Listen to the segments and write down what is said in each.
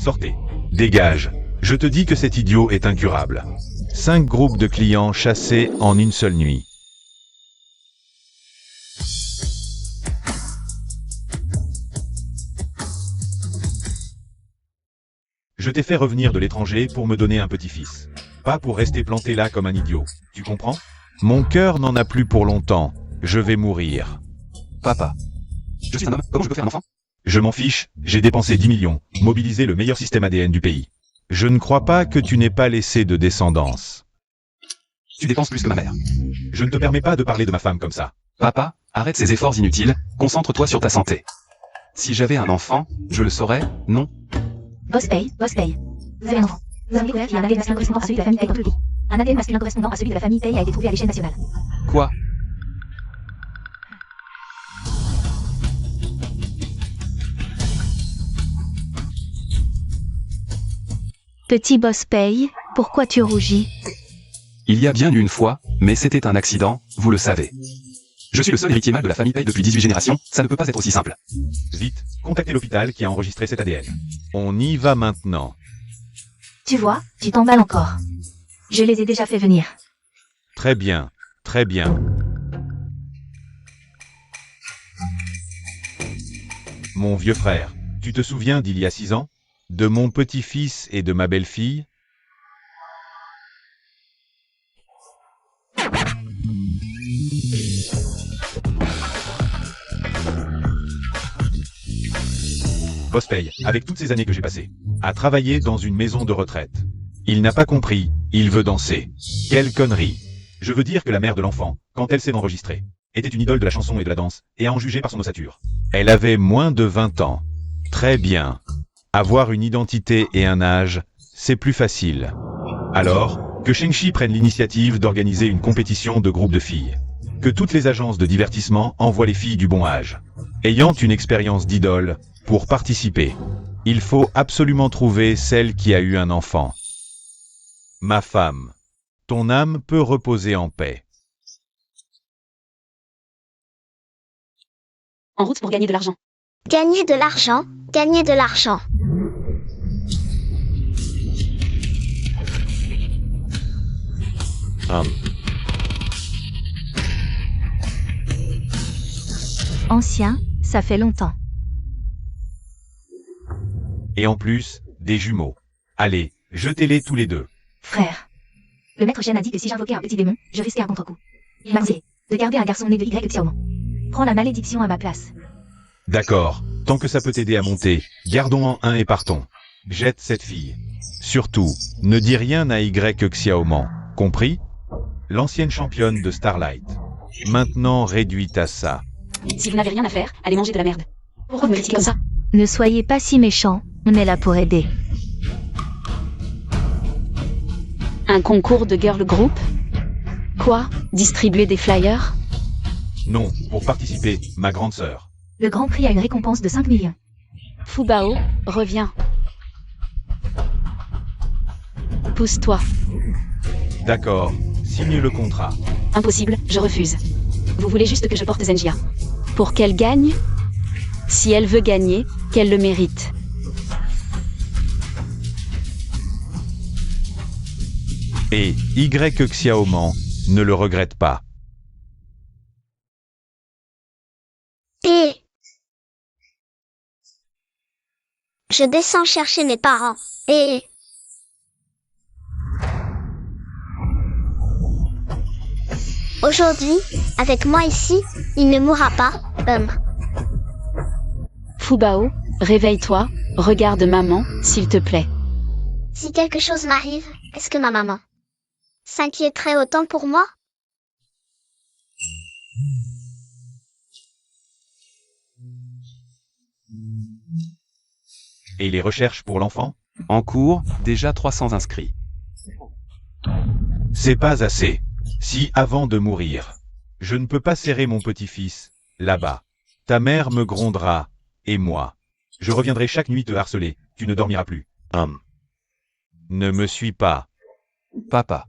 Sortez. Dégage. Je te dis que cet idiot est incurable. 5 groupes de clients chassés en une seule nuit. Je t'ai fait revenir de l'étranger pour me donner un petit-fils. Pas pour rester planté là comme un idiot. Tu comprends? Mon cœur n'en a plus pour longtemps. Je vais mourir. Papa. Je suis un homme, comment je peux faire un enfant? Je m'en fiche, j'ai dépensé 10 millions, mobilisé le meilleur système ADN du pays. Je ne crois pas que tu n'aies pas laissé de descendance. Tu dépenses plus que ma mère. Je ne te permets pas de parler de ma femme comme ça. Papa, arrête ces efforts inutiles, concentre-toi sur ta santé. Si j'avais un enfant, je le saurais, non? Boss paye, boss paye. Vous avez un enfant. Vous avez découvert qu'il y a un ADN masculin correspondant à celui de la famille paye dans tout le pays. Un ADN masculin correspondant à celui de la famille paye a été trouvé à l'échelle nationale. Quoi? Petit boss paye, pourquoi tu rougis? Il y a bien eu une fois, mais c'était un accident, vous le savez. Je suis le seul héritier mâle de la famille Paye depuis 18 générations, ça ne peut pas être aussi simple. Vite, contactez l'hôpital qui a enregistré cet ADN. On y va maintenant. Tu vois, tu t'emballes encore. Je les ai déjà fait venir. Très bien, très bien. Mon vieux frère, tu te souviens d'il y a 6 ans? De mon petit-fils et de ma belle-fille? Boss paye, avec toutes ces années que j'ai passées, à travailler dans une maison de retraite. Il n'a pas compris, il veut danser. Quelle connerie. Je veux dire que la mère de l'enfant, quand elle s'est enregistrée, était une idole de la chanson et de la danse, et à en juger par son ossature. Elle avait moins de 20 ans. Très bien. Avoir une identité et un âge, c'est plus facile. Alors, que Sheng-Chi prenne l'initiative d'organiser une compétition de groupes de filles. Que toutes les agences de divertissement envoient les filles du bon âge. Ayant une expérience d'idole, pour participer, il faut absolument trouver celle qui a eu un enfant. Ma femme, ton âme peut reposer en paix. En route pour gagner de l'argent. Gagner de l'argent, gagner de l'argent. Ancien, ça fait longtemps. Et en plus, des jumeaux. Allez, jetez-les tous les deux. Frère. Le maître Shen a dit que si j'invoquais un petit démon, je risquais un contre-coup. Il m'a conseillé de garder un garçon né de Y Xiaomon. Prends la malédiction à ma place. D'accord, tant que ça peut t'aider à monter, gardons en un et partons. Jette cette fille. Surtout, ne dis rien à Y Xiaomon, compris? L'ancienne championne de Starlight. Maintenant réduite à ça. Si vous n'avez rien à faire, allez manger de la merde. Pourquoi vous me critiquez comme ça? Ne soyez pas si méchants, on est là pour aider. Un concours de girl group? Quoi? Distribuer des flyers? Non, pour participer, ma grande sœur. Le Grand Prix a une récompense de 5 millions. Fubao, reviens. Pousse-toi. D'accord, signe le contrat. Impossible, je refuse. Vous voulez juste que je porte Zenjia. Pour qu'elle gagne? Si elle veut gagner, qu'elle le mérite. Et Y Xiaomon ne le regrette pas. Et je descends chercher mes parents. Et aujourd'hui, avec moi ici, il ne mourra pas, Fubao, réveille-toi, regarde maman, s'il te plaît. Si quelque chose m'arrive, est-ce que ma maman s'inquiéterait autant pour moi? Et les recherches pour l'enfant? En cours, déjà 300 inscrits. C'est pas assez. Si avant de mourir, je ne peux pas serrer mon petit-fils, là-bas, ta mère me grondera, et moi. Je reviendrai chaque nuit te harceler, tu ne dormiras plus. Ne me suis pas. Papa.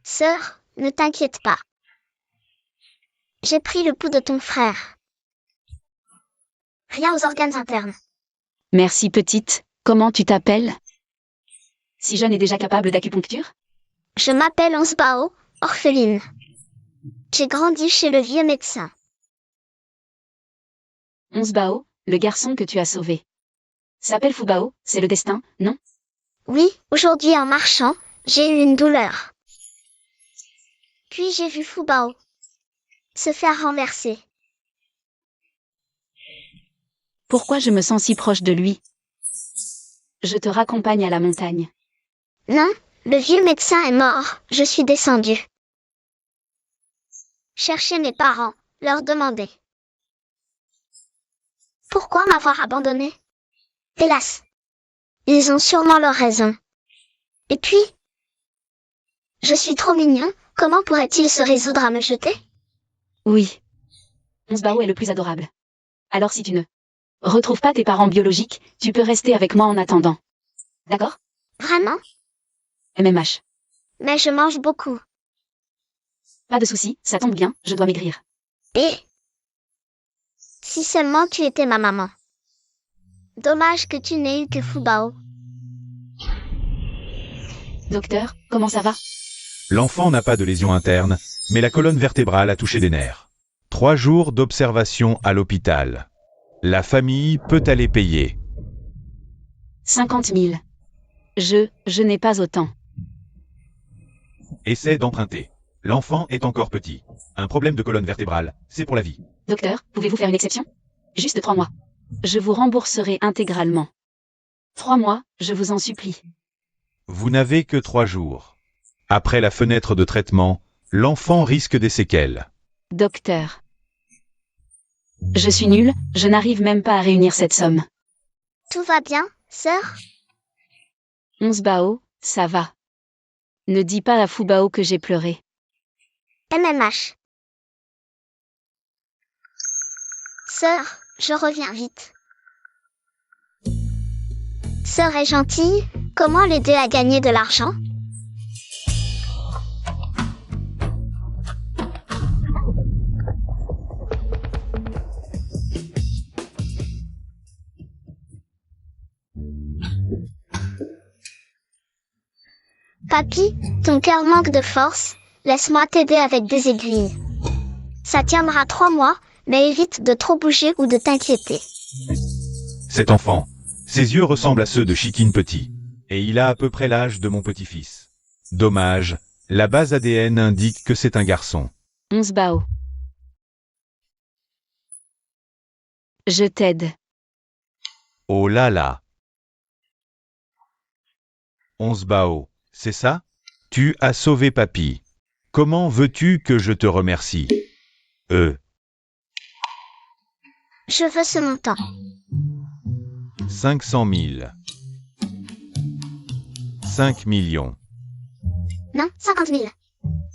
Sœur, ne t'inquiète pas. J'ai pris le pouls de ton frère. Rien aux organes internes. Merci petite, comment tu t'appelles? Si jeune et déjà capable d'acupuncture? Je m'appelle Onsbao, orpheline. J'ai grandi chez le vieux médecin. Onsbao, le garçon que tu as sauvé. S'appelle Fubao, c'est le destin, non? Oui, aujourd'hui en marchant, j'ai eu une douleur. Puis j'ai vu Fubao se faire renverser. Pourquoi je me sens si proche de lui? Je te raccompagne à la montagne. Non, le vieux médecin est mort, je suis descendue. Chercher mes parents, leur demander. Pourquoi m'avoir abandonné? Hélas. Ils ont sûrement leur raison. Et puis, je suis trop mignon, comment pourrait-il se résoudre à me jeter? Oui. Onsbao est le plus adorable. Alors si tu ne retrouves pas tes parents biologiques, tu peux rester avec moi en attendant. D'accord? Vraiment? MMH. Mais je mange beaucoup. Pas de souci, ça tombe bien, je dois maigrir. Et si seulement tu étais ma maman. Dommage que tu n'aies eu que Fubao. Docteur, comment ça va? L'enfant n'a pas de lésion interne, mais la colonne vertébrale a touché des nerfs. 3 jours d'observation à l'hôpital. La famille peut aller payer. 50 000. Je n'ai pas autant. Essaie d'emprunter. L'enfant est encore petit. Un problème de colonne vertébrale, c'est pour la vie. Docteur, pouvez-vous faire une exception? Juste 3 mois. Je vous rembourserai intégralement. 3 mois, je vous en supplie. Vous n'avez que 3 jours. Après la fenêtre de traitement, l'enfant risque des séquelles. Docteur. Je suis nulle, je n'arrive même pas à réunir cette somme. Tout va bien, sœur? Onsbao, ça va. Ne dis pas à Fubao que j'ai pleuré. MMH. Sœur, je reviens vite. Sœur est gentille, comment l'aider à gagner de l'argent? Papy, ton cœur manque de force, laisse-moi t'aider avec des aiguilles. Ça tiendra 3 mois, mais évite de trop bouger ou de t'inquiéter. Cet enfant, ses yeux ressemblent à ceux de Chikin Petit, et il a à peu près l'âge de mon petit-fils. Dommage, la base ADN indique que c'est un garçon. Onsbao. Je t'aide. Oh là là. Onsbao, c'est ça? Tu as sauvé papy. Comment veux-tu que je te remercie? Je veux ce montant. 500 000. 5 millions. Non, 50 000.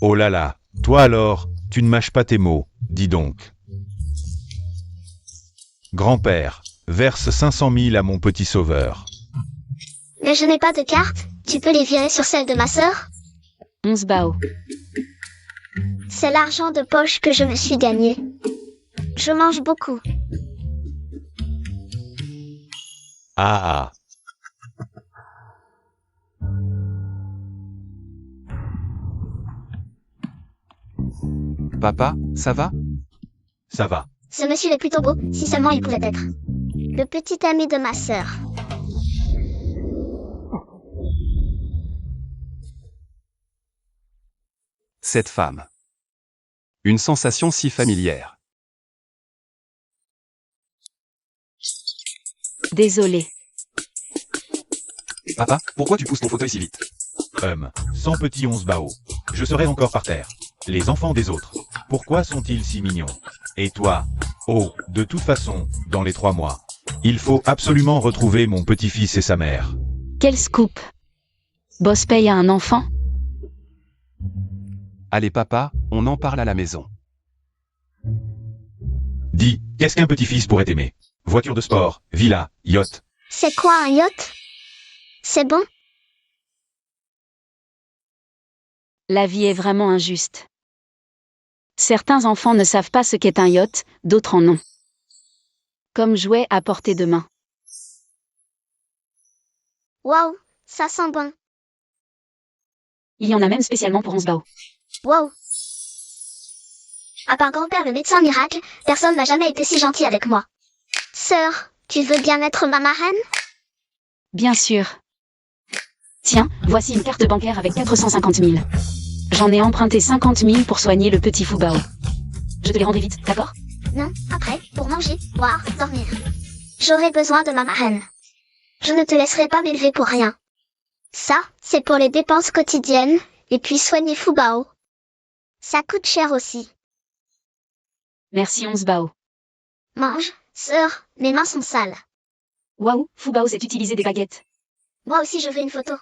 Oh là là, toi alors, tu ne mâches pas tes mots, dis donc. Grand-père, verse 500 000 à mon petit sauveur. Mais je n'ai pas de carte, tu peux les virer sur celle de ma sœur? Onsbao. C'est l'argent de poche que je me suis gagné. Je mange beaucoup. Ah ah. Papa, ça va? Ça va. Ce monsieur est plutôt beau, si seulement il pouvait être. Le petit ami de ma sœur. Cette femme. Une sensation si familière. Désolé. Papa, pourquoi tu pousses ton fauteuil si vite? Sans petit Onsbao, je serais encore par terre. Les enfants des autres, pourquoi sont-ils si mignons? Et toi? Oh, de toute façon, dans les 3 mois, il faut absolument retrouver mon petit-fils et sa mère. Quel scoop? Boss paye à un enfant? Allez papa, on en parle à la maison. Dis, qu'est-ce qu'un petit-fils pourrait aimer? Voiture de sport, villa, yacht. C'est quoi un yacht? C'est bon? La vie est vraiment injuste. Certains enfants ne savent pas ce qu'est un yacht, d'autres en ont. Comme jouet à portée de main. Waouh, ça sent bon. Il y en a même spécialement pour Onsbao. Waouh. À part grand-père le médecin miracle, personne n'a jamais été si gentil avec moi. Sœur, tu veux bien être ma marraine? Bien sûr. Tiens, voici une carte bancaire avec 450 000. J'en ai emprunté 50 000 pour soigner le petit Fubao. Je te les rendrai vite, d'accord? Non, après, pour manger, boire, dormir. J'aurai besoin de ma marraine. Je ne te laisserai pas m'élever pour rien. Ça, c'est pour les dépenses quotidiennes, et puis soigner Fubao. Ça coûte cher aussi. Merci Onsbao. Mange, sœur, mes mains sont sales. Waouh, Fubao sait utiliser des baguettes. Moi aussi je veux une photo.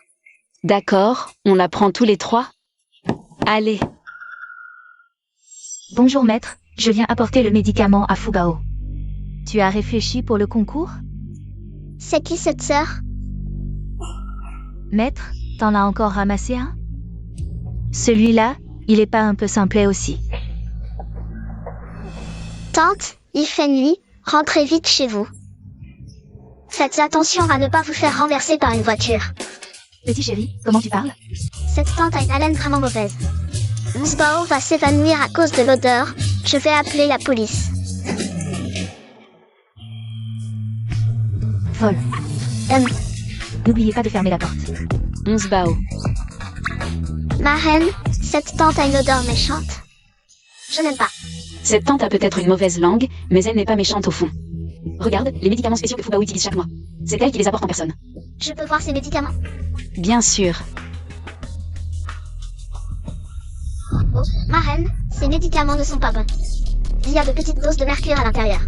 D'accord, on la prend tous les trois. Allez. Bonjour maître, je viens apporter le médicament à Fubao. Tu as réfléchi pour le concours? C'est qui cette sœur? Maître, t'en as encore ramassé un? Celui-là, il est pas un peu simplet aussi? Tante, il fait nuit, rentrez vite chez vous. Faites attention à ne pas vous faire renverser par une voiture. Petit chéri, comment tu parles? Cette tante a une haleine vraiment mauvaise. Onsbao va s'évanouir à cause de l'odeur. Je vais appeler la police. Folle. N'oubliez pas de fermer la porte. Onsbao. Marraine, cette tante a une odeur méchante. Je n'aime pas. Cette tante a peut-être une mauvaise langue, mais elle n'est pas méchante au fond. Regarde, les médicaments spéciaux que Fubao utilise chaque mois. C'est elle qui les apporte en personne. Je peux voir ces médicaments? Bien sûr. Oh, marraine, ces médicaments ne sont pas bons. Il y a de petites doses de mercure à l'intérieur.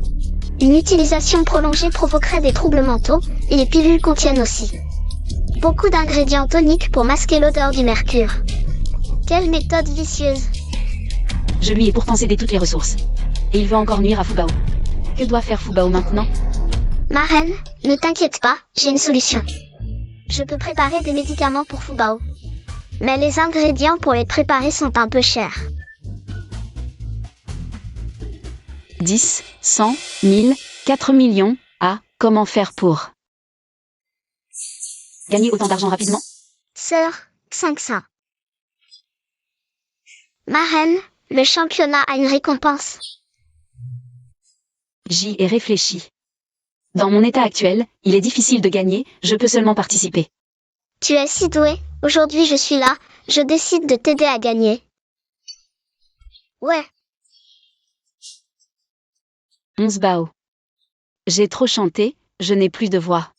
Une utilisation prolongée provoquerait des troubles mentaux, et les pilules contiennent aussi beaucoup d'ingrédients toniques pour masquer l'odeur du mercure. Quelle méthode vicieuse. Je lui ai pourtant cédé toutes les ressources. Et il veut encore nuire à Fubao. Que doit faire Fubao maintenant? Marraine, ne t'inquiète pas, j'ai une solution. Je peux préparer des médicaments pour Fubao. Mais les ingrédients pour les préparer sont un peu chers. 10, 100, 1000, 4 millions. Ah, comment faire pour gagner autant d'argent rapidement? Sœur, 500. Marraine, le championnat a une récompense. J'y ai réfléchi. Dans mon état actuel, il est difficile de gagner, je peux seulement participer. Tu es si doué, aujourd'hui je suis là, je décide de t'aider à gagner. Ouais. Onsbao. J'ai trop chanté, je n'ai plus de voix.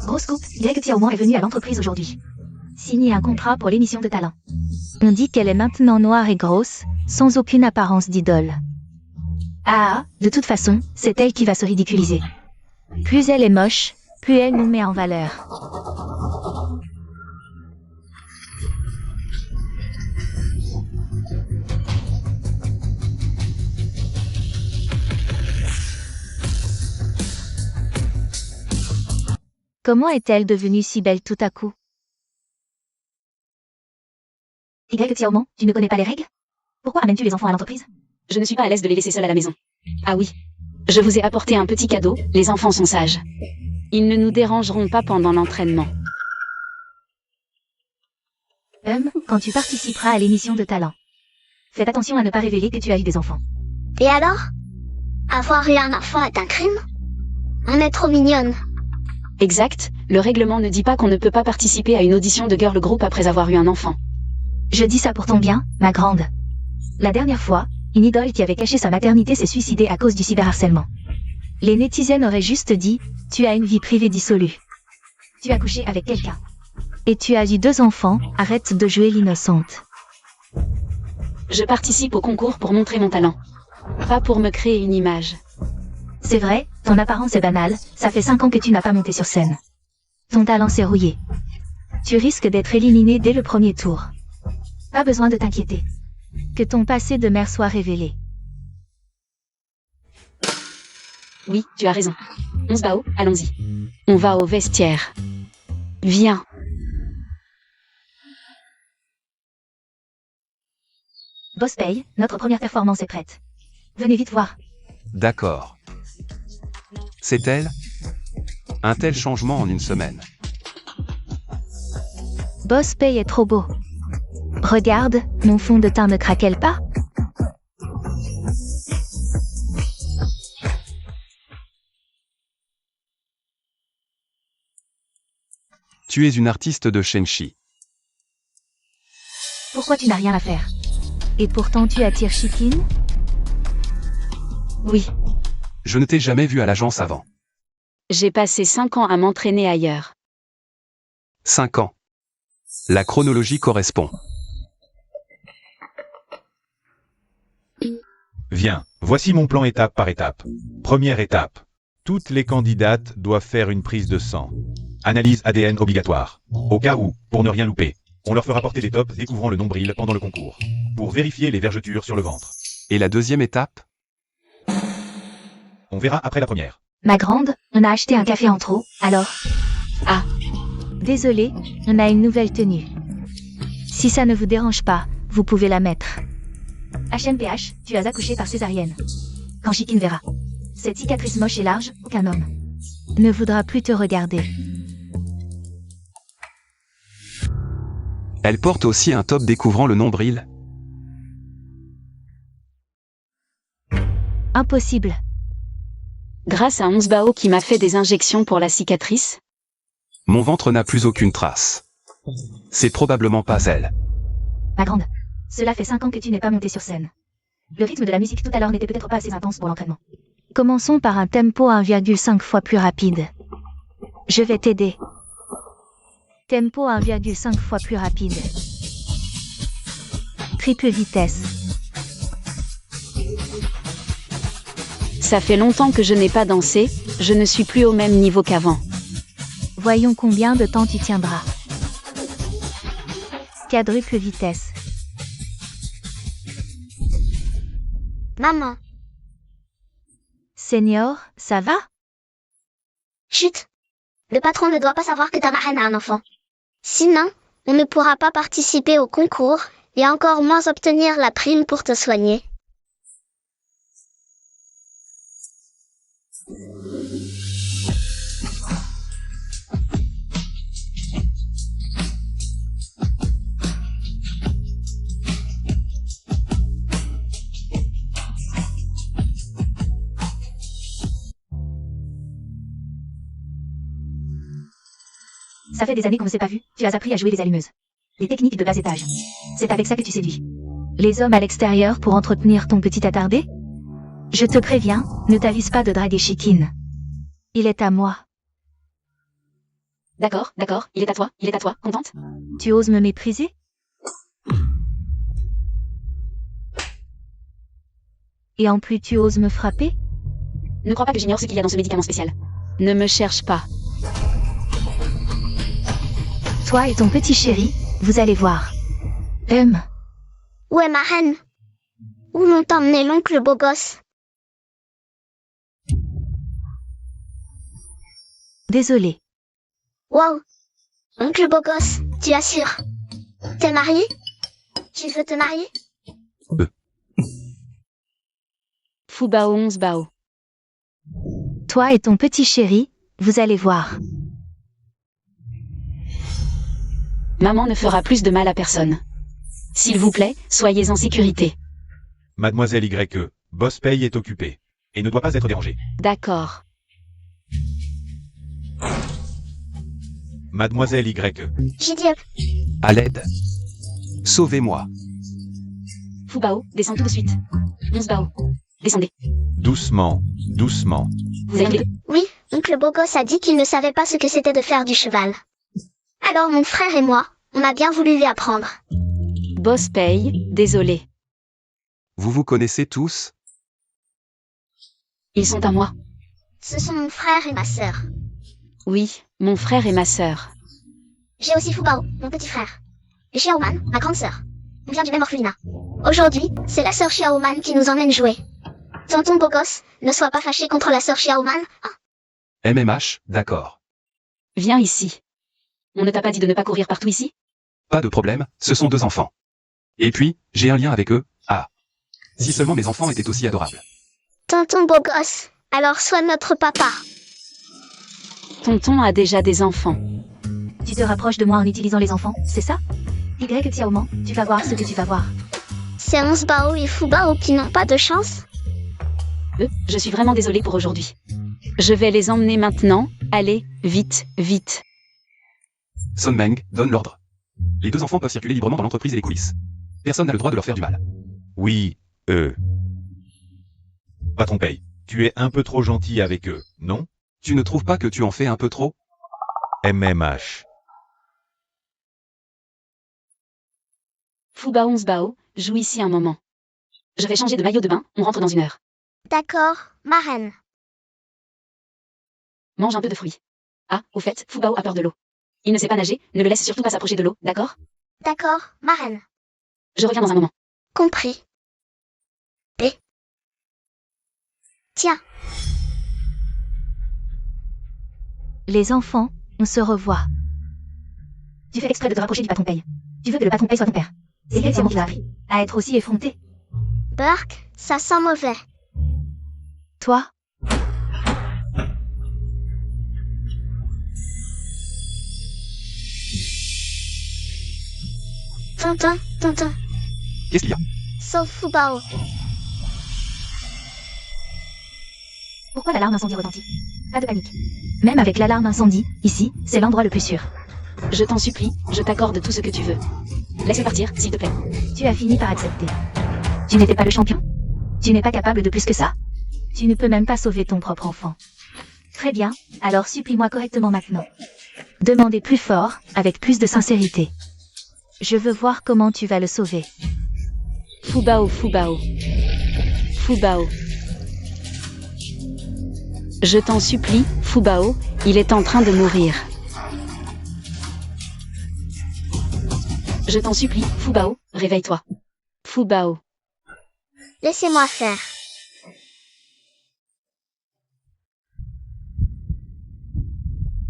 Grosse coupe, Greg Xiaoman est venu à l'entreprise aujourd'hui. Signer un contrat pour l'émission de talent. On dit qu'elle est maintenant noire et grosse, sans aucune apparence d'idole. Ah, de toute façon, c'est elle qui va se ridiculiser. Plus elle est moche, plus elle nous met en valeur. Comment est-elle devenue si belle tout à coup? Greg Xiaoman, tu ne connais pas les règles? Pourquoi amènes-tu les enfants à l'entreprise? Je ne suis pas à l'aise de les laisser seuls à la maison. Ah oui. Je vous ai apporté un petit cadeau, les enfants sont sages. Ils ne nous dérangeront pas pendant l'entraînement. Quand tu participeras à l'émission de talent. Faites attention à ne pas révéler que tu as eu des enfants. Et alors? Avoir eu un enfant est un crime? On est trop mignonne. Exact, le règlement ne dit pas qu'on ne peut pas participer à une audition de girl group après avoir eu un enfant. Je dis ça pour ton bien, ma grande. La dernière fois, une idole qui avait caché sa maternité s'est suicidée à cause du cyberharcèlement. Les netizens auraient juste dit, tu as une vie privée dissolue. Tu as couché avec quelqu'un. Et tu as eu 2 enfants, arrête de jouer l'innocente. Je participe au concours pour montrer mon talent. Pas pour me créer une image. C'est vrai, ton apparence est banale, ça fait 5 ans que tu n'as pas monté sur scène. Ton talent s'est rouillé. Tu risques d'être éliminé dès le premier tour. Pas besoin de t'inquiéter. Que ton passé de mère soit révélé. Oui, tu as raison. 11 Bao, allons-y. On va au vestiaire. Viens. Boss paye, notre première performance est prête. Venez vite voir. D'accord. C'est elle? Un tel changement en une semaine. Boss Pay est trop beau. Regarde, mon fond de teint ne craquelle pas? Tu es une artiste de Shenchi. Pourquoi tu n'as rien à faire? Et pourtant tu attires Shikin? Oui, Je ne t'ai jamais vu à l'agence avant. j'ai passé 5 ans à m'entraîner ailleurs. 5 ans. La chronologie correspond. Viens, voici mon plan étape par étape. Première étape. Toutes les candidates doivent faire une prise de sang. Analyse ADN obligatoire. Au cas où, pour ne rien louper, on leur fera porter des tops découvrant le nombril pendant le concours. Pour vérifier les vergetures sur le ventre. Et la deuxième étape? On verra après la première. Ma grande, on a acheté un café en trop, alors... Désolé, on a une nouvelle tenue. Si ça ne vous dérange pas, vous pouvez la mettre. HMPH, tu as accouché par césarienne. Quand Shikin verra. Cette cicatrice moche et large, aucun homme. Ne voudra plus te regarder. Elle porte aussi un top découvrant le nombril. Impossible. Grâce à 11 Bao qui m'a fait des injections pour la cicatrice. Mon ventre n'a plus aucune trace. C'est probablement pas elle. Ma grande, cela fait 5 ans que tu n'es pas montée sur scène. Le rythme de la musique tout à l'heure n'était peut-être pas assez intense pour l'entraînement. Commençons par un tempo 1,5 fois plus rapide. Je vais t'aider. Tempo 1,5 fois plus rapide. Triple vitesse. Ça fait longtemps que je n'ai pas dansé, je ne suis plus au même niveau qu'avant. Voyons combien de temps tu tiendras. Quadruple vitesse. Maman, Senior, ça va? chut. Le patron ne doit pas savoir que ta marraine a un enfant. Sinon, on ne pourra pas participer au concours, et encore moins obtenir la prime pour te soigner. Ça fait des années qu'on ne s'est pas vu, tu as appris à jouer des allumeuses. Les techniques de bas étage. C'est avec ça que tu séduis. Les hommes à l'extérieur pour entretenir ton petit attardé? Je te préviens, ne t'avise pas de draguer Shikin. Il est à moi. D'accord, il est à toi, contente? Tu oses me mépriser? Et en plus tu oses me frapper? Ne crois pas que j'ignore ce qu'il y a dans ce médicament spécial. Ne me cherche pas. Toi et ton petit chéri, vous allez voir. Où est ma reine? Où l'ont emmené l'oncle beau gosse? Désolé. Wow. Oncle beau gosse, tu assures? T'es marié? Tu veux te marier? Fubao 11 Bao. Toi et ton petit chéri, vous allez voir. Maman ne fera plus de mal à personne. S'il vous plaît, soyez en sécurité. Mademoiselle YE, Boss Pay est occupé. Et ne doit pas être dérangé. D'accord. Mademoiselle YE. J'ai dit up. À l'aide. Sauvez-moi. Fubao, descends tout de suite. 11 Bao. Descendez. Doucement, doucement. Vous allez les deux. Oui, oncle beau gosse a dit qu'il ne savait pas ce que c'était de faire du cheval. Alors mon frère et moi, on a bien voulu lui apprendre. Boss paye, désolé. Vous vous connaissez tous? Ils sont à moi. Ce sont mon frère et ma sœur. Oui, mon frère et ma sœur. J'ai aussi Fubao, mon petit frère. Et Xiaoman, ma grande sœur. On vient du même orphelinat. Aujourd'hui, c'est la sœur Xiaoman qui nous emmène jouer. Tonton beau gosse, ne sois pas fâché contre la sœur Xiaoman. MMH, d'accord. Viens ici. On ne t'a pas dit de ne pas courir partout ici? Pas de problème, ce sont 2 enfants. Et puis, j'ai un lien avec eux, ah. Si seulement mes enfants étaient aussi adorables. Tonton beau gosse, alors sois notre papa. Tonton a déjà des enfants. Tu te rapproches de moi en utilisant les enfants, c'est ça? Y Xiaoman, tu vas voir ce que tu vas voir. C'est 11 Bao et Fu Bao qui n'ont pas de chance. Je suis vraiment désolée pour aujourd'hui. Je vais les emmener maintenant. Allez, vite, vite. Son Meng, donne l'ordre. Les 2 enfants peuvent circuler librement dans l'entreprise et les coulisses. Personne n'a le droit de leur faire du mal. Oui, Patron Pei, tu es un peu trop gentil avec eux, non? Tu ne trouves pas que tu en fais un peu trop? MMH. Fu Bao 11 Bao, joue ici un moment. Je vais changer de maillot de bain, on rentre dans 1 heure. D'accord, ma reine. Mange un peu de fruits. Ah, au fait, Fu Bao a peur de l'eau. Il ne sait pas nager, ne le laisse surtout pas s'approcher de l'eau, d'accord? D'accord, ma reine. Je reviens dans un moment. Compris. B. Tiens, Les enfants, on se revoit. Tu fais exprès de te rapprocher du patron Pei. Tu veux que le patron Pei soit ton père. C'est Xiaoman qui t'a appris à être aussi effronté. Burk, ça sent mauvais. Toi, Tonton, Qu'est-ce qu'il y a? sauf Fu Bao. Pourquoi l'alarme incendie retentit? Pas de panique. Même avec l'alarme incendie, ici, c'est l'endroit le plus sûr. Je t'en supplie, je t'accorde tout ce que tu veux. Laisse-le partir, s'il te plaît. Tu as fini par accepter. Tu n'étais pas le champion? Tu n'es pas capable de plus que ça? tu ne peux même pas sauver ton propre enfant. Très bien, alors supplie-moi correctement maintenant. Demandez plus fort, avec plus de sincérité. Je veux voir comment tu vas le sauver. Fu Bao, Fu Bao. Fu Bao. Je t'en supplie, Fu Bao, il est en train de mourir. Je t'en supplie, Fu Bao, réveille-toi. Fu Bao. Laissez-moi faire.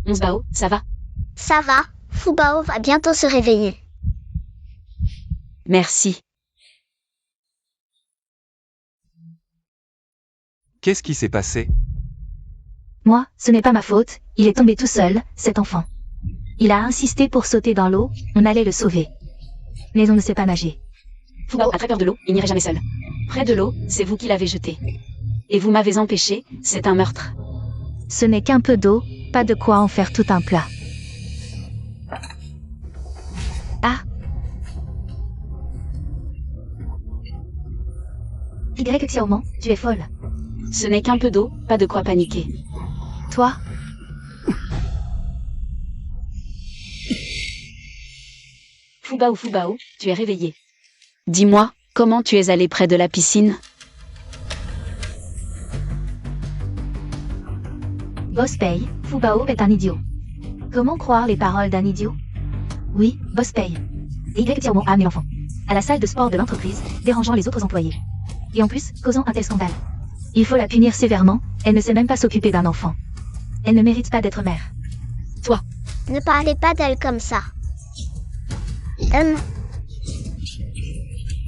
Onze Bao, ça va? Ça va, Fu Bao va bientôt se réveiller. Merci. Qu'est-ce qui s'est passé? Moi, ce n'est pas ma faute, il est tombé tout seul, cet enfant. Il a insisté pour sauter dans l'eau, on allait le sauver. Mais on ne sait pas nager. Fu Bao a très peur de l'eau, il n'irait jamais seul. Près de l'eau, c'est vous qui l'avez jeté. Et vous m'avez empêché, c'est un meurtre. Ce n'est qu'un peu d'eau, pas de quoi en faire tout un plat. Ah. Y Xiaoman, tu es folle. Ce n'est qu'un peu d'eau, pas de quoi paniquer. Toi, Fu Bao, tu es réveillé. Dis-moi, comment tu es allé près de la piscine? Boss Pei, Fu Bao est un idiot. Comment croire les paroles d'un idiot? Oui, Boss Pei. Y Xiaoman a amené l'enfant à la salle de sport de l'entreprise, dérangeant les autres employés. Et en plus, causant un tel scandale. Il faut la punir sévèrement, elle ne sait même pas s'occuper d'un enfant. Elle ne mérite pas d'être mère. Toi. Ne parlez pas d'elle comme ça.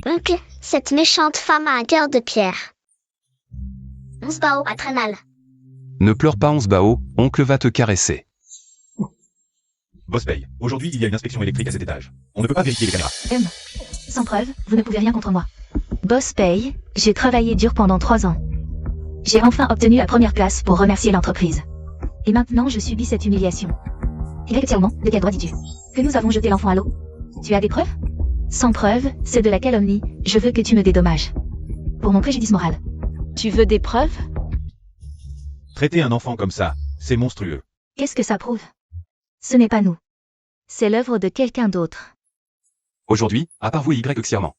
Donc, cette méchante femme a un cœur de pierre. Onze Bao a très mal. Ne pleure pas, Onze Bao, oncle va te caresser. Boss Pei, aujourd'hui il y a une inspection électrique à cet étage. On ne peut pas vérifier les caméras. Sans preuve, vous ne pouvez rien contre moi. Boss Pei, j'ai travaillé dur pendant 3 ans. J'ai enfin obtenu la première place pour remercier l'entreprise. Et maintenant je subis cette humiliation. Y Xiaoman, de quel droit dis-tu que nous avons jeté l'enfant à l'eau? Tu as des preuves? Sans preuve, c'est de la calomnie, je veux que tu me dédommages. Pour mon préjudice moral. Tu veux des preuves? Traiter un enfant comme ça, c'est monstrueux. Qu'est-ce que ça prouve? Ce n'est pas nous. C'est l'œuvre de quelqu'un d'autre. Aujourd'hui, à part vous et Y Xiaoman.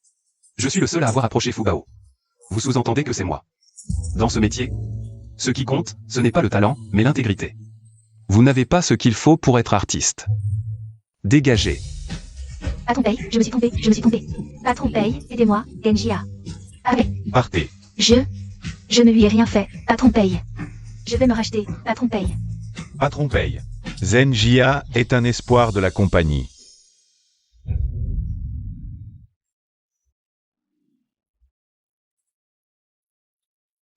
Je suis le seul à avoir approché Fu Bao. Vous sous-entendez que c'est moi. Dans ce métier, ce qui compte, ce n'est pas le talent, mais l'intégrité. Vous n'avez pas ce qu'il faut pour être artiste. Dégagez. Patron Pei, je me suis trompé. Patron Pei, aidez-moi, Genji A. Avec. Partez. Je Je ne lui ai rien fait, patron paye. Je vais me racheter, patron paye. Patron paye. Zenjia est un espoir de la compagnie.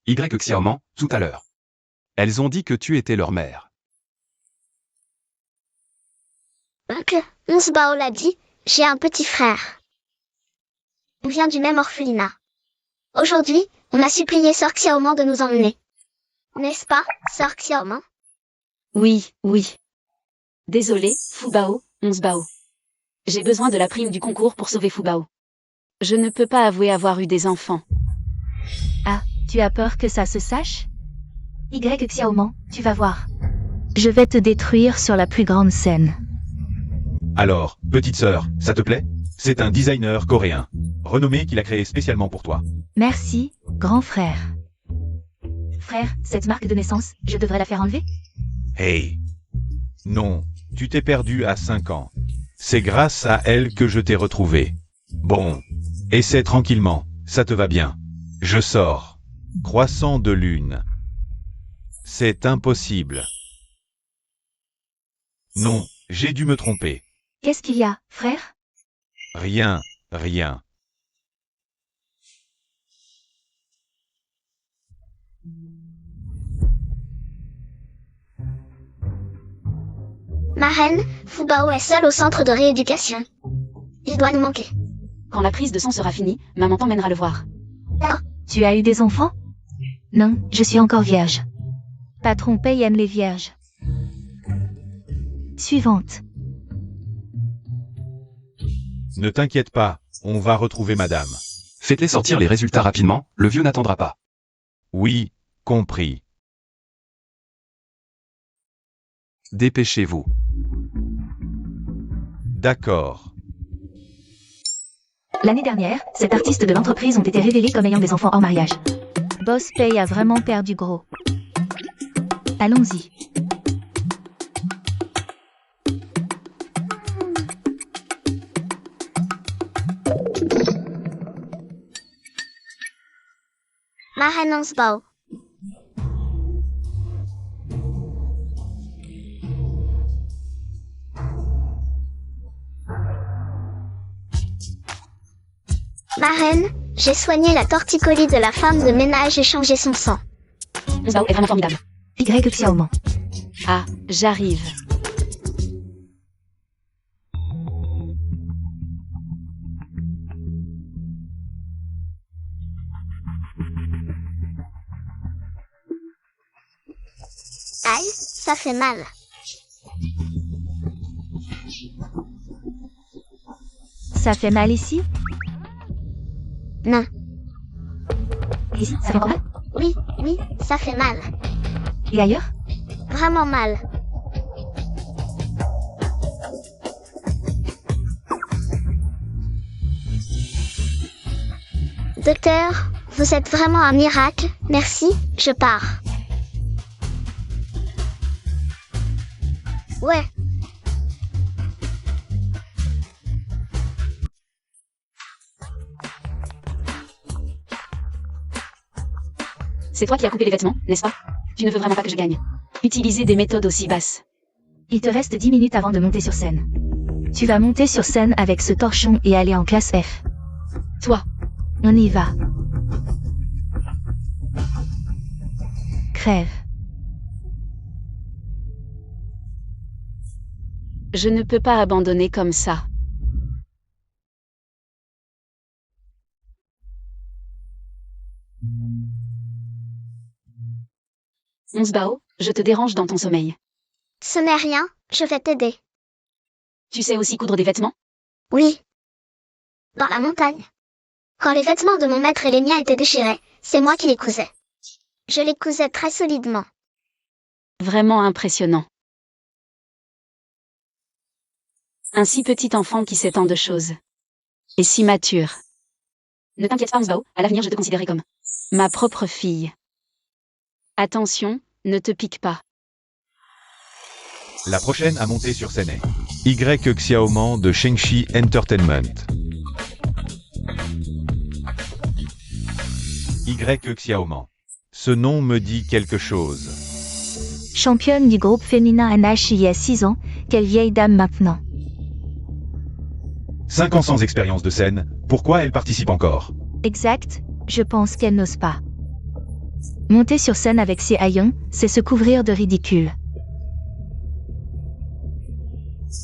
Y Xiaoman, tout à l'heure. Elles ont dit que tu étais leur mère. Oncle, Monsbao l'a dit, j'ai un petit frère. On vient du même orphelinat. Aujourd'hui, on a supplié Sœur Xiaoman de nous emmener. N'est-ce pas, Sœur Xiaoman? Oui, oui. Désolé, Fubao, Monsbao. J'ai besoin de la prime du concours pour sauver Fubao. Je ne peux pas avouer avoir eu des enfants. Ah, tu as peur que ça se sache? Y Xiaoman, tu vas voir. Je vais te détruire sur la plus grande scène. Alors, petite sœur, ça te plaît? C'est un designer coréen, renommé qu'il a créé spécialement pour toi. Merci, grand frère. Frère, cette marque de naissance, je devrais la faire enlever? Hey! Non, tu t'es perdu à 5 ans. C'est grâce à elle que je t'ai retrouvé. Bon, essaie tranquillement, ça te va bien. Je sors. Croissant de lune. C'est impossible. Non, j'ai dû me tromper. Qu'est-ce qu'il y a, frère? Rien, rien. Ma reine, Fubao est seul au centre de rééducation. Il doit nous manquer. Quand la prise de sang sera finie, maman t'emmènera le voir. Tu as eu des enfants? Non, je suis encore vierge. Patron paye aime les vierges. Suivante. Ne t'inquiète pas, on va retrouver madame. Faites-les sortir les résultats rapidement, le vieux n'attendra pas. Oui, compris. Dépêchez-vous. D'accord. L'année dernière, ces artistes de l'entreprise ont été révélés comme ayant des enfants hors mariage. Boss Pay a vraiment perdu gros. Allons-y. Ma reine Monsbao. Ma reine, j'ai soigné la torticolis de la femme de ménage et changé son sang. Monsbao est vraiment formidable. Y Xiaoman. Ah, j'arrive. Aïe, ça fait mal. Ça fait mal ici? Non. Et ici, ça fait encore mal? Oui, oui, ça fait mal. Et ailleurs? Vraiment mal. Docteur, vous êtes vraiment un miracle. Merci, je pars. Ouais. C'est toi qui as coupé les vêtements, n'est-ce pas? Tu ne veux vraiment pas que je gagne. Utiliser des méthodes aussi basses. Il te reste 10 minutes avant de monter sur scène. Tu vas monter sur scène avec ce torchon et aller en classe F. Toi, On y va. Crève. je ne peux pas abandonner comme ça. Monsbao, je te dérange dans ton sommeil. Ce n'est rien, je vais t'aider. Tu sais aussi coudre des vêtements? Oui. Dans la montagne. Quand les vêtements de mon maître et les miens étaient déchirés, c'est moi qui les cousais. Je les cousais très solidement. Vraiment impressionnant. Un si petit enfant qui sait tant de choses. Et si mature. Ne t'inquiète pas, Monsbao, à l'avenir je te considérerai comme ma propre fille. Attention, ne te pique pas. La prochaine à monter sur scène est Y Xiaoman de Shengxi Entertainment. Y Xiaoman. Ce nom me dit quelque chose. Championne du groupe féminin NH il y a 6 ans, quelle vieille dame maintenant. 5 ans sans expérience de scène, pourquoi elle participe encore? Exact, je pense qu'elle n'ose pas. Monter sur scène avec ses haillons, c'est se couvrir de ridicule.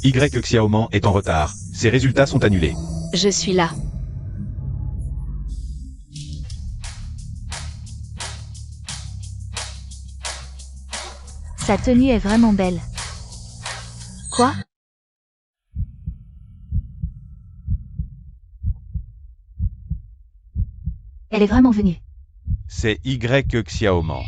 Y Xiaoman est en retard, ses résultats sont annulés. Je suis là. Sa tenue est vraiment belle. Quoi? Elle est vraiment venue. C'est Y Xiaoman.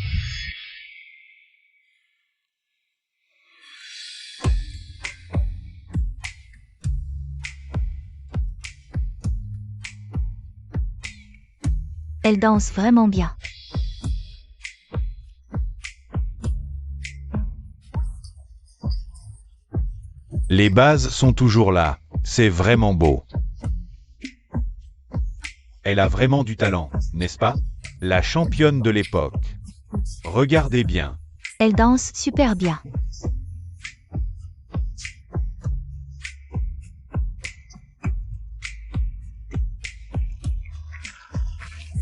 Elle danse vraiment bien. Les bases sont toujours là, c'est vraiment beau. Elle a vraiment du talent, n'est-ce pas? La championne de l'époque. Regardez bien. Elle danse super bien.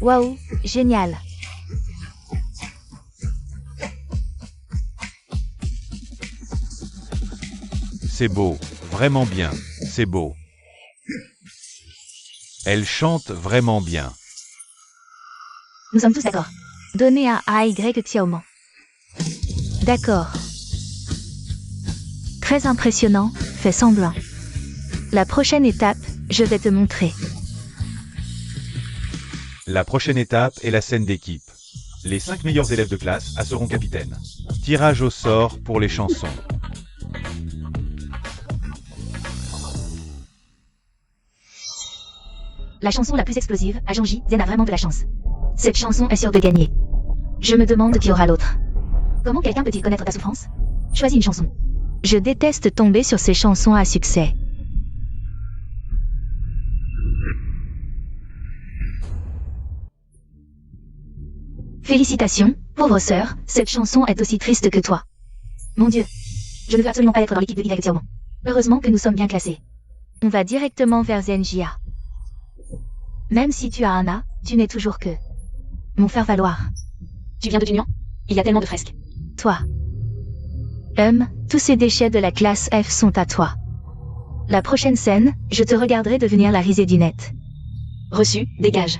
Waouh, génial. C'est beau, vraiment bien, c'est beau. Elle chante vraiment bien. Nous sommes tous d'accord. Donnez un A à Y Xiaoman. D'accord. Très impressionnant, fais semblant. La prochaine étape, je vais te montrer. La prochaine étape est la scène d'équipe. Les 5 meilleurs élèves de classe seront capitaines. Tirage au sort pour les chansons. La chanson la plus explosive, à Janji, Zen a vraiment de la chance. Cette chanson est sûre de gagner. Je me demande qui aura l'autre. Comment quelqu'un peut-il connaître ta souffrance? Choisis une chanson. Je déteste tomber sur ces chansons à succès. Félicitations, pauvre sœur, cette chanson est aussi triste que toi. Mon Dieu. Je ne veux absolument pas être dans l'équipe de Y Xiaoman. Heureusement que nous sommes bien classés. On va directement vers Zenjia. Même si tu as un A, tu n'es toujours que mon faire-valoir. Tu viens de l'Union? Il y a tellement de fresques. Toi. Tous ces déchets de la classe F sont à toi. La prochaine scène, je te regarderai devenir la risée du net. Reçu, dégage.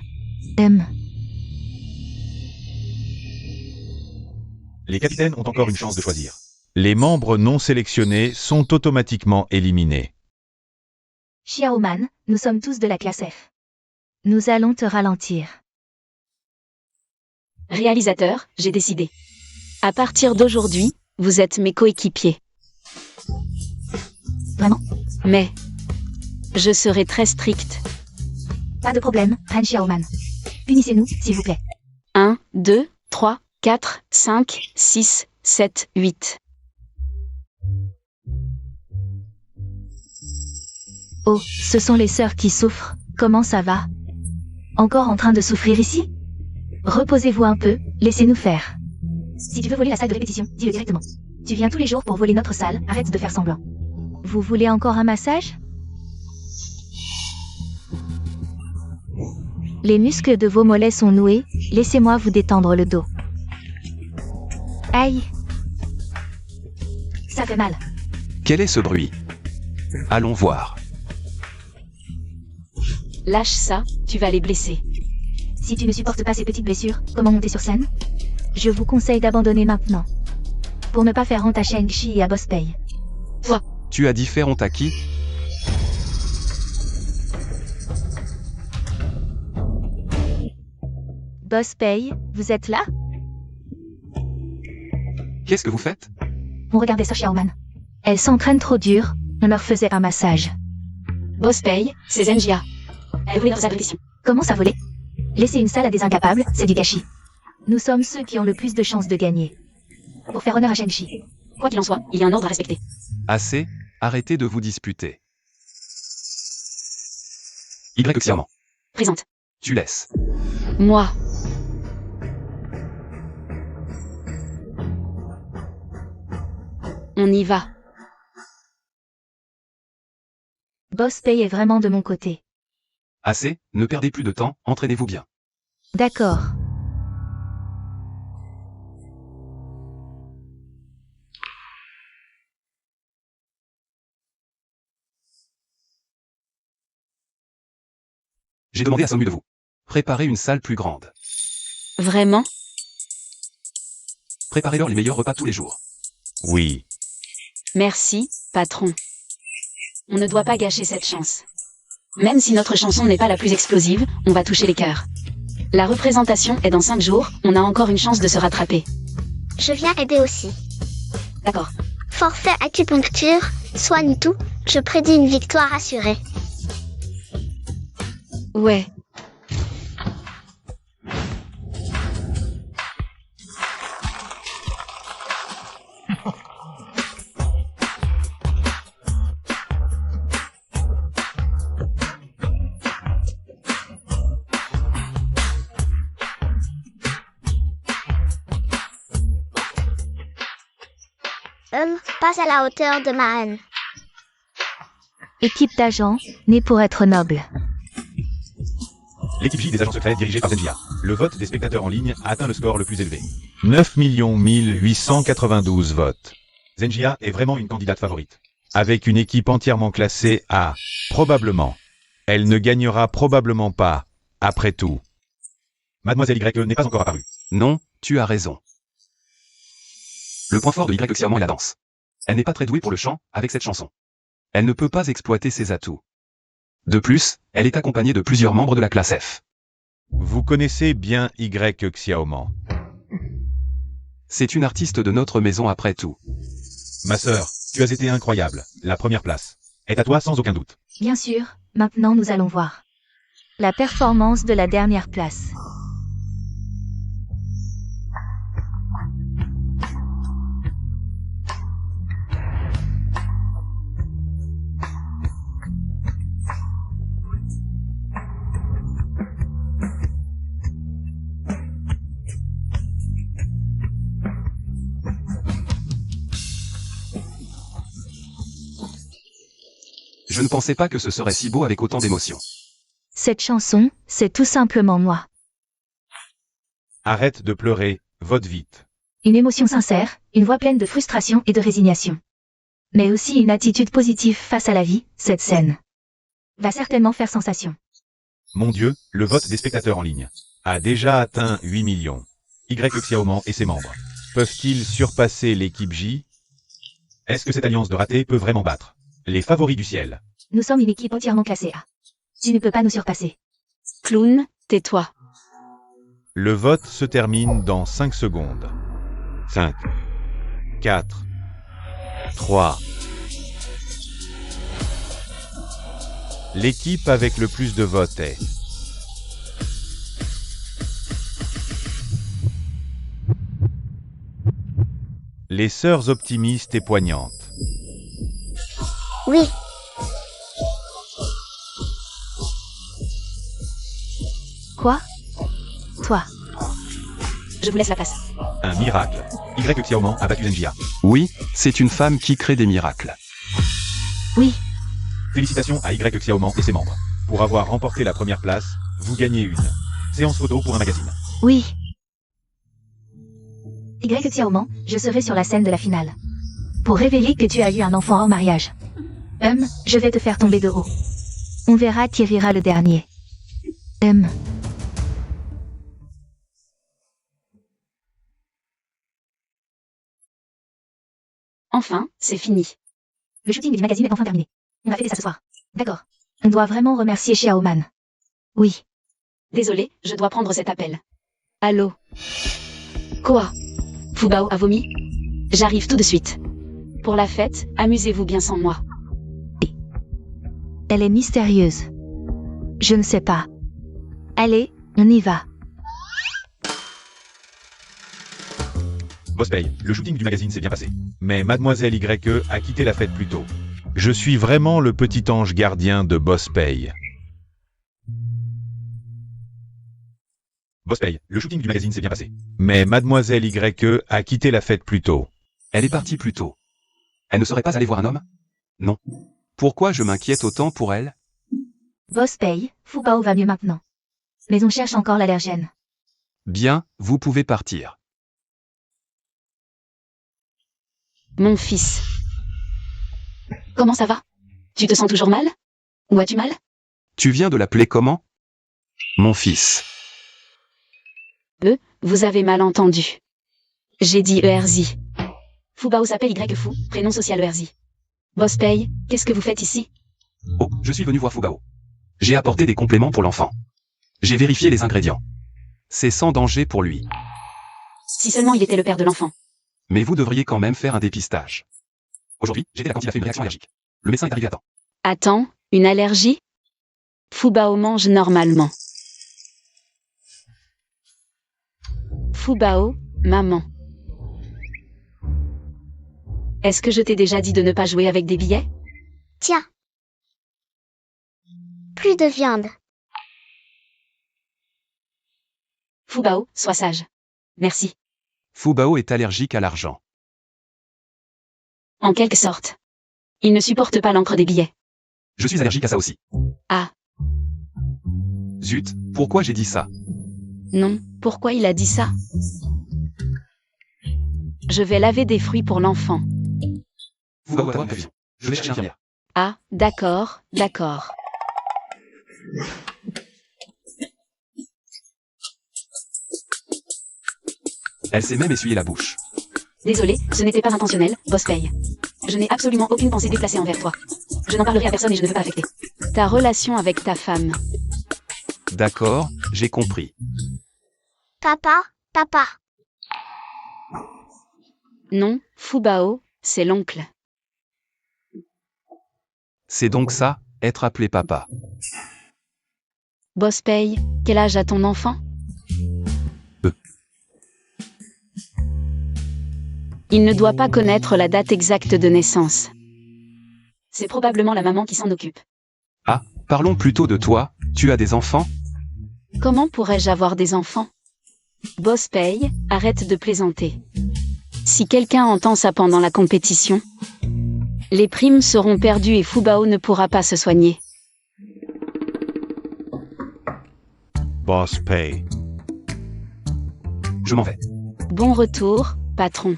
Les capitaines ont encore une chance de choisir. Les membres non sélectionnés sont automatiquement éliminés. Xiaoman, nous sommes tous de la classe F. Nous allons te ralentir. Réalisateur, j'ai décidé. À partir d'aujourd'hui, vous êtes mes coéquipiers. Vraiment? Mais je serai très stricte. Pas de problème, Ren Xiaoman. Punissez-nous, s'il vous plaît. 1, 2, 3, 4, 5, 6, 7, 8. Oh, ce sont les sœurs qui souffrent. Comment ça va? Encore en train de souffrir ici? Reposez-vous un peu, laissez-nous faire. Si tu veux voler la salle de répétition, dis-le directement. Tu viens tous les jours pour voler notre salle, arrête de faire semblant. Vous voulez encore un massage? Les muscles de vos mollets sont noués, laissez-moi vous détendre le dos. Aïe! Ça fait mal. Quel est ce bruit? Allons voir. Lâche ça, tu vas les blesser. Si tu ne supportes pas ces petites blessures, comment monter sur scène? Je vous conseille d'abandonner maintenant. Pour ne pas faire honte à Shang-Chi et à Boss Pei. Toi. Tu as dit faire honte à qui? Boss Pei, vous êtes là? Qu'est-ce que vous faites? On regardait ça Xiaoman. Elles s'entraînent trop dur, on leur faisait un massage. Boss Pei, c'est Zenjia. Elle voulait notre salle de répétition. Comment ça voler? Laisser une salle à des incapables, c'est du gâchis. Nous sommes ceux qui ont le plus de chances de gagner. Pour faire honneur à Shang-Chi. Quoi qu'il en soit, il y a un ordre à respecter. Assez, arrêtez de vous disputer. Y Xiaoman. Présente. Tu laisses. Moi. On y va. Boss Pay est vraiment de mon côté. Assez, ne perdez plus de temps, entraînez-vous bien. D'accord. J'ai demandé à Somu de vous préparer une salle plus grande. Vraiment? Préparez-leur les meilleurs repas tous les jours. Oui. Merci, patron. On ne doit pas gâcher cette chance. Même si notre chanson n'est pas la plus explosive, on va toucher les cœurs. La représentation est dans 5 jours, on a encore une chance de se rattraper. Je viens aider aussi. D'accord. Forfait acupuncture, soigne tout, je prédis une victoire assurée. Ouais. Passe à la hauteur de ma haine. Équipe d'agents, née pour être noble. L'équipe J des agents secrets dirigée par Zenjia. Le vote des spectateurs en ligne a atteint le score le plus élevé. 9 892 votes. Zenjia est vraiment une candidate favorite. Avec une équipe entièrement classée A, probablement. Elle ne gagnera probablement pas, après tout. Mademoiselle Y n'est pas encore apparue. Non, tu as raison. Le point fort de Y Xiaoman est la danse. Elle n'est pas très douée pour le chant, avec cette chanson. Elle ne peut pas exploiter ses atouts. De plus, elle est accompagnée de plusieurs membres de la classe F. Vous connaissez bien Y Xiaoman. C'est une artiste de notre maison après tout. Ma sœur, tu as été incroyable. La première place est à toi sans aucun doute. Bien sûr, maintenant nous allons voir. La performance de la dernière place. Je ne pensais pas que ce serait si beau avec autant d'émotion. Cette chanson, c'est tout simplement moi. Arrête de pleurer, vote vite. Une émotion sincère, une voix pleine de frustration et de résignation. Mais aussi une attitude positive face à la vie, cette scène va certainement faire sensation. Mon Dieu, le vote des spectateurs en ligne a déjà atteint 8 millions. Y Xiaoman et ses membres peuvent-ils surpasser l'équipe J? Est-ce que cette alliance de ratés peut vraiment battre les favoris du ciel? Nous sommes une équipe entièrement classée A. Tu ne peux pas nous surpasser. Clown, tais-toi. Le vote se termine dans 5 secondes. 5, 4, 3. L'équipe avec le plus de votes est... Les sœurs optimistes et poignantes. Oui, Quoi? Toi. Je vous laisse la place. Un miracle. Y Xiaoman a battu Zenjia. Oui, c'est une femme qui crée des miracles. Oui. Félicitations à Y Xiaoman et ses membres. Pour avoir remporté la première place, vous gagnez une séance photo pour un magazine. Oui. Y Xiaoman, je serai sur la scène de la finale. Pour révéler que tu as eu un enfant hors mariage. Je vais te faire tomber de haut. On verra qui rira le dernier. Enfin, c'est fini. Le shooting du magazine est enfin terminé. On va fêter ça ce soir. D'accord. On doit vraiment remercier Xiaoman. Oui. Désolé, je dois prendre cet appel. Allô? Quoi? Fubao a vomi? J'arrive tout de suite. Pour la fête, amusez-vous bien sans moi. Elle est mystérieuse. Je ne sais pas. Allez, on y va. Boss Pay, le shooting du magazine s'est bien passé. Mais Mademoiselle Y a quitté la fête plus tôt. Je suis vraiment le petit ange gardien de Boss Pay. Boss Pay, le shooting du magazine s'est bien passé. Mais Mademoiselle Y a quitté la fête plus tôt. Elle est partie plus tôt. Elle ne serait pas allée voir un homme? Non. Pourquoi je m'inquiète autant pour elle? Boss paye, Fubao va mieux maintenant. Mais on cherche encore l'allergène. Bien, vous pouvez partir. Mon fils. Comment ça va? Tu te sens toujours mal? Où as-tu mal? Tu viens de l'appeler comment? Mon fils. Vous avez mal entendu. J'ai dit ERZ. Fubao s'appelle YFU, prénom social ERZ. Boss paye, qu'est-ce que vous faites ici? Oh, je suis venu voir Fubao. J'ai apporté des compléments pour l'enfant. J'ai vérifié les ingrédients. C'est sans danger pour lui. Si seulement il était le père de l'enfant. Mais vous devriez quand même faire un dépistage. Aujourd'hui, j'étais à la cantine, il a fait une réaction allergique. Le médecin est arrivé à temps. Attends, une allergie? Fubao mange normalement. Fubao, maman. Est-ce que je t'ai déjà dit de ne pas jouer avec des billets? Tiens. Plus de viande. Fubao, sois sage. Merci. Fubao est allergique à l'argent. En quelque sorte. Il ne supporte pas l'encre des billets. Je suis allergique à ça aussi. Ah, Zut, pourquoi j'ai dit ça? non, pourquoi il a dit ça? Je vais laver des fruits pour l'enfant. Fubao a une prévision. Je vais chercher une infirmière. Ah, d'accord, d'accord. Elle s'est même essuyé la bouche. Désolé, ce n'était pas intentionnel, boss paye. Je n'ai absolument aucune pensée déplacée envers toi. Je n'en parlerai à personne et je ne veux pas affecter ta relation avec ta femme. D'accord, j'ai compris. Papa, papa. Non, Fubao, c'est l'oncle. C'est donc ça, être appelé papa. Boss paye, quel âge a ton enfant? Il ne doit pas connaître la date exacte de naissance. C'est probablement la maman qui s'en occupe. Ah, parlons plutôt de toi, tu as des enfants? Comment pourrais-je avoir des enfants? Boss paye, arrête de plaisanter. Si quelqu'un entend ça pendant la compétition, les primes seront perdues et Fubao ne pourra pas se soigner. Boss paye. Je m'en vais. Bon retour, patron.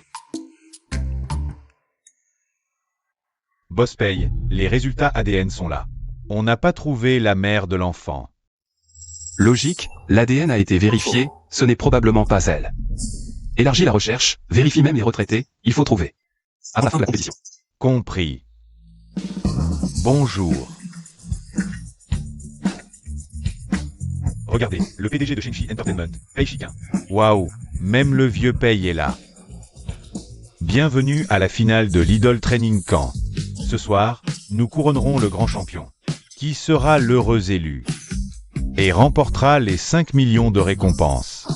Boss paye, les résultats ADN sont là. On n'a pas trouvé la mère de l'enfant. Logique, l'ADN a été vérifié, ce n'est probablement pas elle. Élargis la recherche, vérifie même les retraités, il faut trouver. Avant la fin de la compétition. Compris. Bonjour. Regardez, le PDG de Shengshi Entertainment, Pei Shikin. Waouh, même le vieux Pei est là. Bienvenue à la finale de l'Idol Training Camp. Ce soir, nous couronnerons le grand champion, qui sera l'heureux élu, et remportera les 5 millions de récompenses.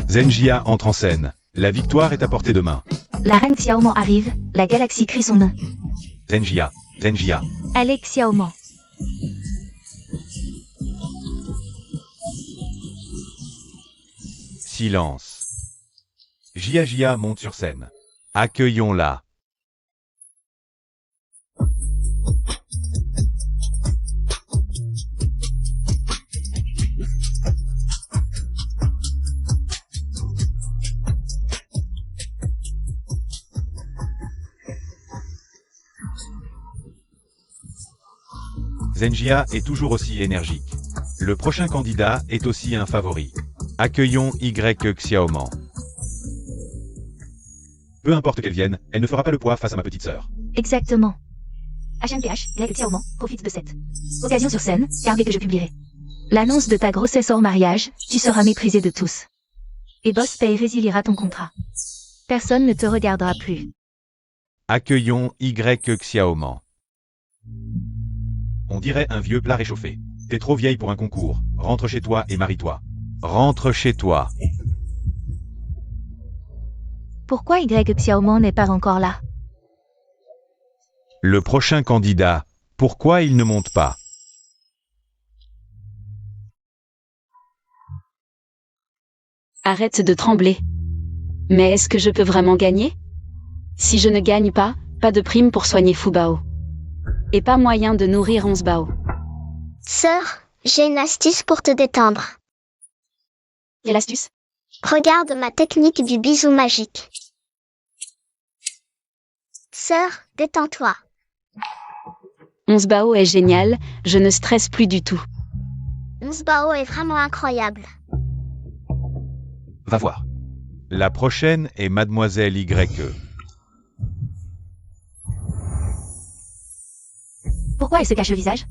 Zenjia entre en scène. La victoire est à portée de main. La reine Xiaoman arrive, la galaxie crie son nom. Zenjia, Zenjia. Alex Xiaoman. Silence. Jia monte sur scène. Accueillons-la. Zenjia est toujours aussi énergique. Le prochain candidat est aussi un favori. Accueillons Y Xiaoman. Peu importe qu'elle vienne, elle ne fera pas le poids face à ma petite sœur. Exactement. HMPH, Y Xiaoman, profite de cette occasion sur scène, car dès que je publierai l'annonce de ta grossesse hors mariage, tu seras méprisé de tous. Et Boss Pay résiliera ton contrat. Personne ne te regardera plus. Accueillons Y Xiaoman. On dirait un vieux plat réchauffé. T'es trop vieille pour un concours. Rentre chez toi et marie-toi. Rentre chez toi. Pourquoi Y Xiaoman n'est pas encore là? Le prochain candidat, pourquoi il ne monte pas? Arrête de trembler. Mais est-ce que je peux vraiment gagner? Si je ne gagne pas, Pas de prime pour soigner Fubao. Et pas moyen de nourrir 11 Bao. Sœur, j'ai une astuce pour te détendre. Quelle astuce? Regarde ma technique du bisou magique. Sœur, détends-toi. 11 Bao est génial, je ne stresse plus du tout. 11 Bao est vraiment incroyable. Va voir. La prochaine est Mademoiselle YE. Pourquoi elle se cache le visage?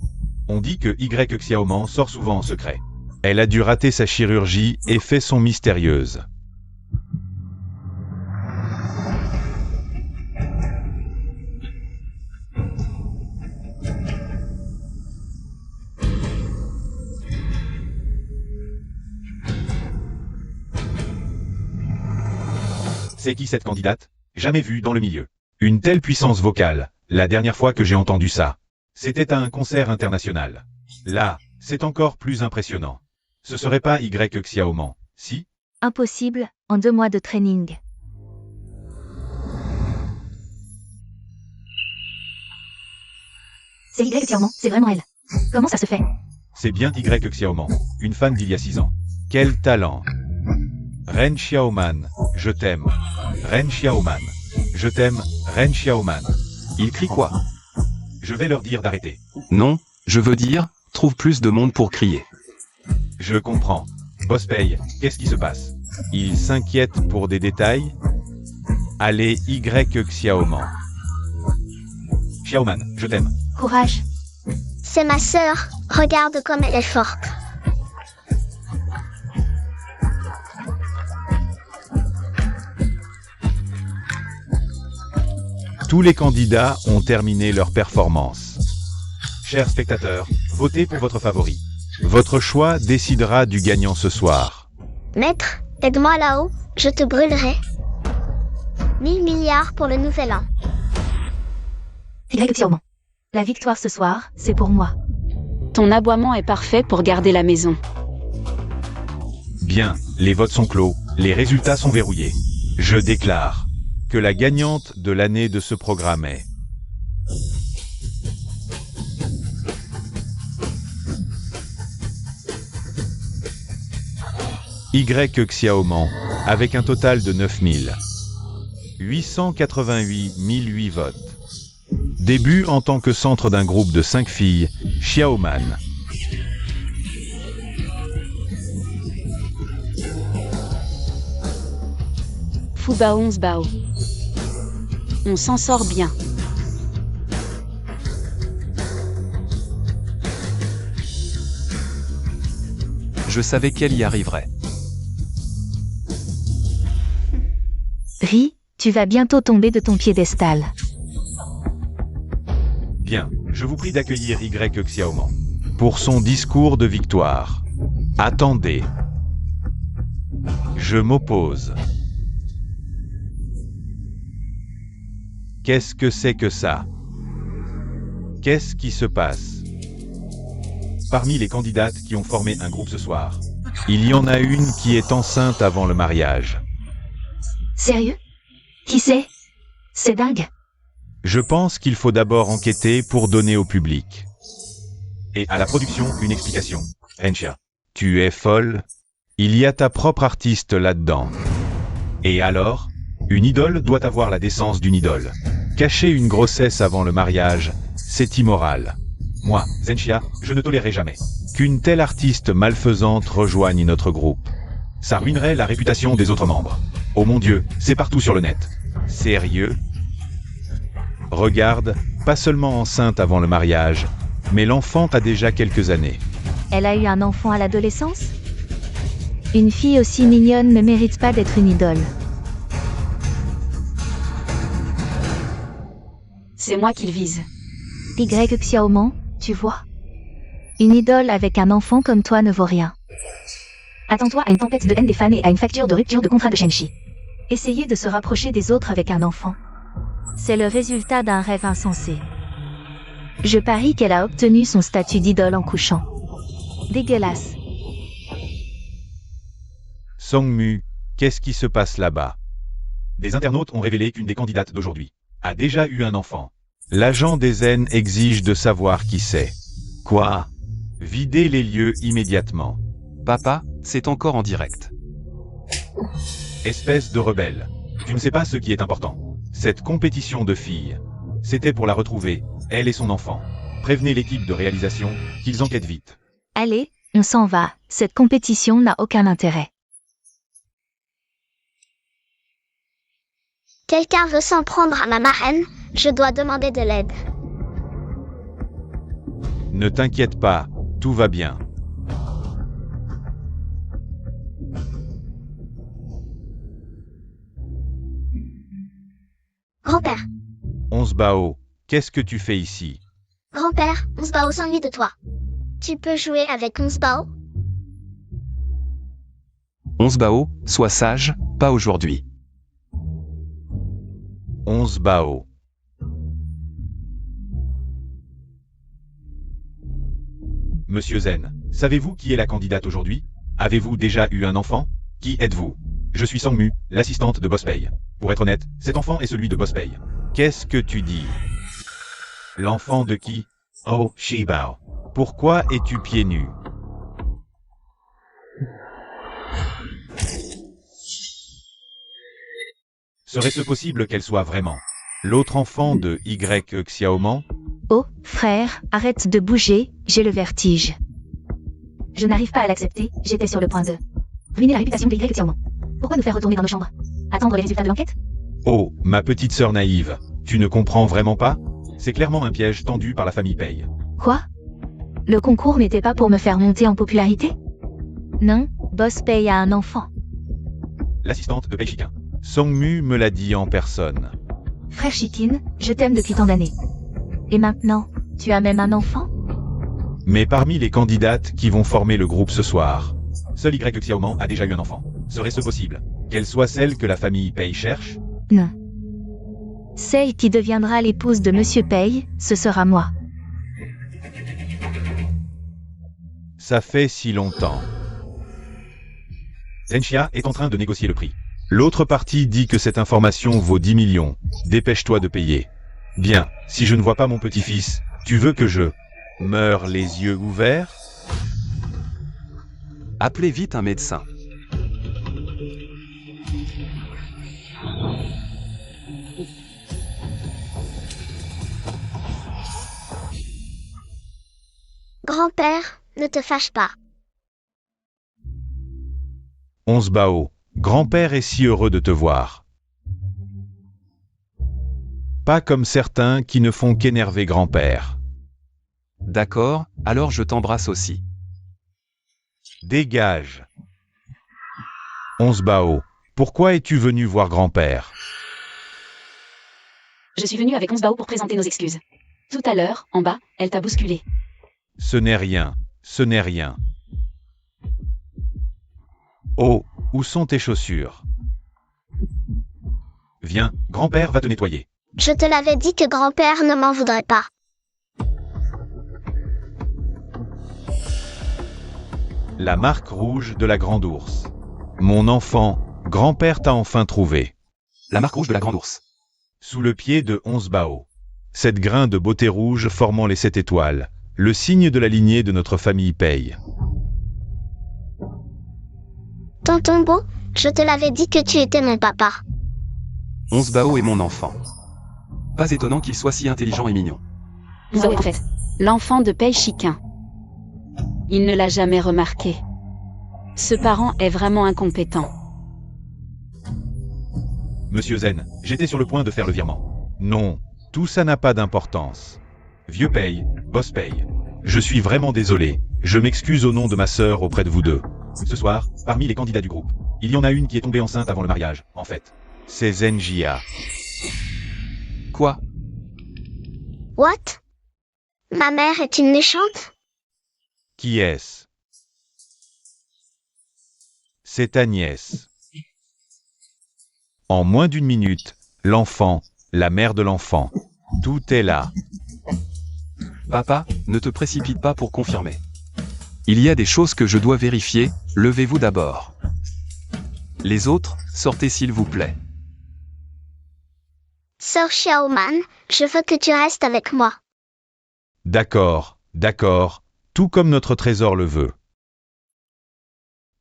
On dit que Y Xiaoman sort souvent en secret. Elle a dû rater sa chirurgie et fait son mystérieuse. C'est qui cette candidate? Jamais vue dans le milieu. Une telle puissance vocale, la dernière fois que j'ai entendu ça, c'était à un concert international. Là, c'est encore plus impressionnant. Ce serait pas Y Xiaoman, si? Impossible, en 2 mois de training. C'est Y Xiaoman, c'est vraiment elle. Comment ça se fait? C'est bien Y Xiaoman, une fan d'il y a 6 ans. Quel talent! Ren Xiaoman, je t'aime. Ren Xiaoman, je t'aime, Ren Xiaoman. Il crie quoi? Je vais leur dire d'arrêter. Non, je veux dire, trouve plus de monde pour crier. Je comprends. Boss Pay, qu'est-ce qui se passe? Il s'inquiète pour des détails? Allez, Y Xiaoman. Xiaoman, je t'aime. Courage. C'est ma sœur, regarde comme elle est forte. Tous les candidats ont terminé leur performance. Chers spectateurs, votez pour votre favori. Votre choix décidera du gagnant ce soir. Maître, aide-moi là-haut, je te brûlerai. 1000 milliards pour le nouvel an. Y Xiaoman. La victoire ce soir, c'est pour moi. Ton aboiement est parfait pour garder la maison. Bien, les votes sont clos, les résultats sont verrouillés. Je déclare que la gagnante de l'année de ce programme est... Y Xiaoman, avec un total de 9888 008 votes. Début en tant que centre d'un groupe de 5 filles, Xiaoman. Fubao 11 Bao. On s'en sort bien. Je savais qu'elle y arriverait. Ri, tu vas bientôt tomber de ton piédestal. Bien, je vous prie d'accueillir Y Xiaoman pour son discours de victoire. Attendez. Je m'oppose. Qu'est-ce que c'est que ça? Qu'est-ce qui se passe? Parmi les candidates qui ont formé un groupe ce soir, il y en a une qui est enceinte avant le mariage. Sérieux? Qui c'est? C'est dingue. Je pense qu'il faut d'abord enquêter pour donner au public. Et à la production, une explication. Enchia, tu es folle? Il y a ta propre artiste là-dedans. Et alors? Une idole doit avoir la décence d'une idole. Cacher une grossesse avant le mariage, c'est immoral. Moi, Zenchia, je ne tolérerai jamais qu'une telle artiste malfaisante rejoigne notre groupe. Ça ruinerait la réputation des autres membres. Oh mon Dieu, c'est partout sur le net. Sérieux? Regarde, pas seulement enceinte avant le mariage, mais l'enfant a déjà quelques années. Elle a eu un enfant à l'adolescence? Une fille aussi mignonne ne mérite pas d'être une idole. C'est moi qu'il vise. Y Xiaoman, tu vois. Une idole avec un enfant comme toi ne vaut rien. Attends-toi à une tempête de haine des fans et à une facture de rupture de contrat de Shenchi. Essayez de se rapprocher des autres avec un enfant. C'est le résultat d'un rêve insensé. Je parie qu'elle a obtenu son statut d'idole en couchant. Dégueulasse. Songmu, qu'est-ce qui se passe là-bas? Des internautes ont révélé qu'une des candidates d'aujourd'hui a déjà eu un enfant. L'agent des Zen exige de savoir qui c'est. Quoi? Videz les lieux immédiatement. Papa, c'est encore en direct. Espèce de rebelle. Tu ne sais pas ce qui est important. Cette compétition de filles, c'était pour la retrouver, elle et son enfant. Prévenez l'équipe de réalisation qu'ils enquêtent vite. Allez, on s'en va. Cette compétition n'a aucun intérêt. Quelqu'un veut s'en prendre à ma marraine, je dois demander de l'aide. Ne t'inquiète pas, tout va bien. Grand-père, Onsbao, qu'est-ce que tu fais ici? grand-père, Onsbao s'ennuie de toi. Tu peux jouer avec Onsbao? Onsbao, sois sage, pas aujourd'hui. Onsbao. Monsieur Zen, savez-vous qui est la candidate aujourd'hui? Avez-vous déjà eu un enfant? Qui êtes-vous? Je suis Sangmu, l'assistante de Bospei. Pour être honnête, cet enfant est celui de Bospei. Qu'est-ce que tu dis? L'enfant de qui? Oh, Shibao. Pourquoi es-tu pieds nus? Serait-ce possible qu'elle soit vraiment l'autre enfant de Y Xiaoman? Oh, frère, arrête de bouger, j'ai le vertige. Je n'arrive pas à l'accepter, j'étais sur le point de ruiner la réputation de Y Xiaoman. Pourquoi nous faire retourner dans nos chambres? Attendre les résultats de l'enquête? Oh, ma petite sœur naïve, tu ne comprends vraiment pas? C'est clairement un piège tendu par la famille Pei. Quoi? Le concours n'était pas pour me faire monter en popularité? Non, Bospei a un enfant. L'assistante de Pei Shikin. Sangmu me l'a dit en personne. Frère Shikin, je t'aime depuis tant d'années. Et maintenant, tu as même un enfant? Mais parmi les candidates qui vont former le groupe ce soir, seul Y Xiaoman a déjà eu un enfant. Serait-ce possible qu'elle soit celle que la famille Pei cherche? Non. Celle qui deviendra l'épouse de Monsieur Pei, ce sera moi. Ça fait si longtemps. Zenxia est en train de négocier le prix. L'autre partie dit que cette information vaut 10 millions. Dépêche-toi de payer. Bien, si je ne vois pas mon petit-fils, tu veux que je meure les yeux ouverts? Appelez vite un médecin. Grand-père, ne te fâche pas. Onsbao, grand-père est si heureux de te voir. Pas comme certains qui ne font qu'énerver grand-père. D'accord, alors je t'embrasse aussi. Dégage. Onsbao, pourquoi es-tu venu voir grand-père? Je suis venue avec Onsbao pour présenter nos excuses. Tout à l'heure, en bas, elle t'a bousculé. Ce n'est rien, ce n'est rien. Oh, où sont tes chaussures? Viens, grand-père va te nettoyer. Je te l'avais dit que grand-père ne m'en voudrait pas. La marque rouge de la grande ours. Mon enfant, grand-père t'a enfin trouvé. La marque rouge de la grande ours. Sous le pied de Onsbao. Cette grain de beauté rouge formant les 7 étoiles. Le signe de la lignée de notre famille Pei. Tonton Bo, je te l'avais dit que tu étais mon papa. Onsbao est mon enfant. Pas étonnant qu'il soit si intelligent et mignon. Onsbao est en fait l'enfant de Pei Shikin. Il ne l'a jamais remarqué. Ce parent est vraiment incompétent. Monsieur Zen, j'étais sur le point de faire le virement. Non, tout ça n'a pas d'importance. Vieux Pei, boss Pei. Je suis vraiment désolé. Je m'excuse au nom de ma sœur auprès de vous deux. Ce soir, parmi les candidats du groupe, il y en a une qui est tombée enceinte avant le mariage, en fait. C'est Zenjia. Quoi? What? Ma mère est une méchante? Qui est-ce? C'est ta nièce. En moins d'une minute, l'enfant, la mère de l'enfant, tout est là. Papa, ne te précipite pas pour confirmer. Il y a des choses que je dois vérifier, levez-vous d'abord. Les autres, sortez s'il vous plaît. Sœur Xiaoman, je veux que tu restes avec moi. D'accord, d'accord, tout comme notre trésor le veut.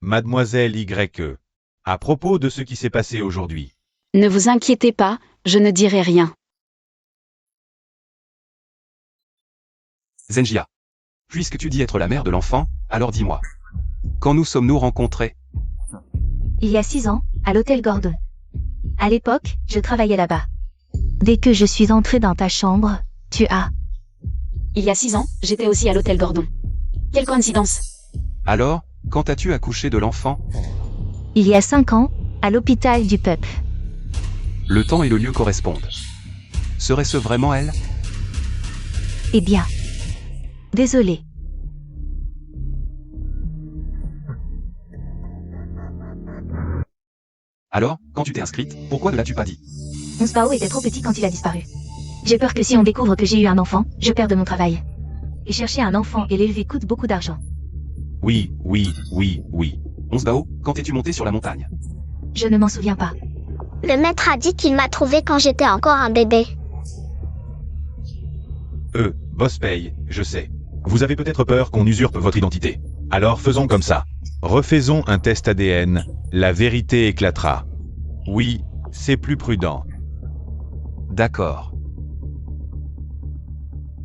Mademoiselle YE, à propos de ce qui s'est passé aujourd'hui. Ne vous inquiétez pas, je ne dirai rien. Zenjia. Puisque tu dis être la mère de l'enfant, alors dis-moi. Quand nous sommes-nous rencontrés? Il y a 6 ans, à l'hôtel Gordon. À l'époque, je travaillais là-bas. Dès que je suis entrée dans ta chambre, tu as... Il y a 6 ans, j'étais aussi à l'hôtel Gordon. Quelle coïncidence. Alors, quand as-tu accouché de l'enfant? Il y a 5 ans, à l'hôpital du peuple. Le temps et le lieu correspondent. Serait-ce vraiment elle? Eh bien. Désolée. Alors, quand tu t'es inscrite, pourquoi ne l'as-tu pas dit? Bao était trop petit quand il a disparu. J'ai peur que si on découvre que j'ai eu un enfant, je perde mon travail. Et chercher un enfant et l'élever coûte beaucoup d'argent. Oui. Bao, quand es-tu monté sur la montagne? Je ne m'en souviens pas. Le maître a dit qu'il m'a trouvé quand j'étais encore un bébé. Boss paye, je sais. Vous avez peut-être peur qu'on usurpe votre identité. Alors faisons comme ça. Refaisons un test ADN, la vérité éclatera. Oui, c'est plus prudent. D'accord.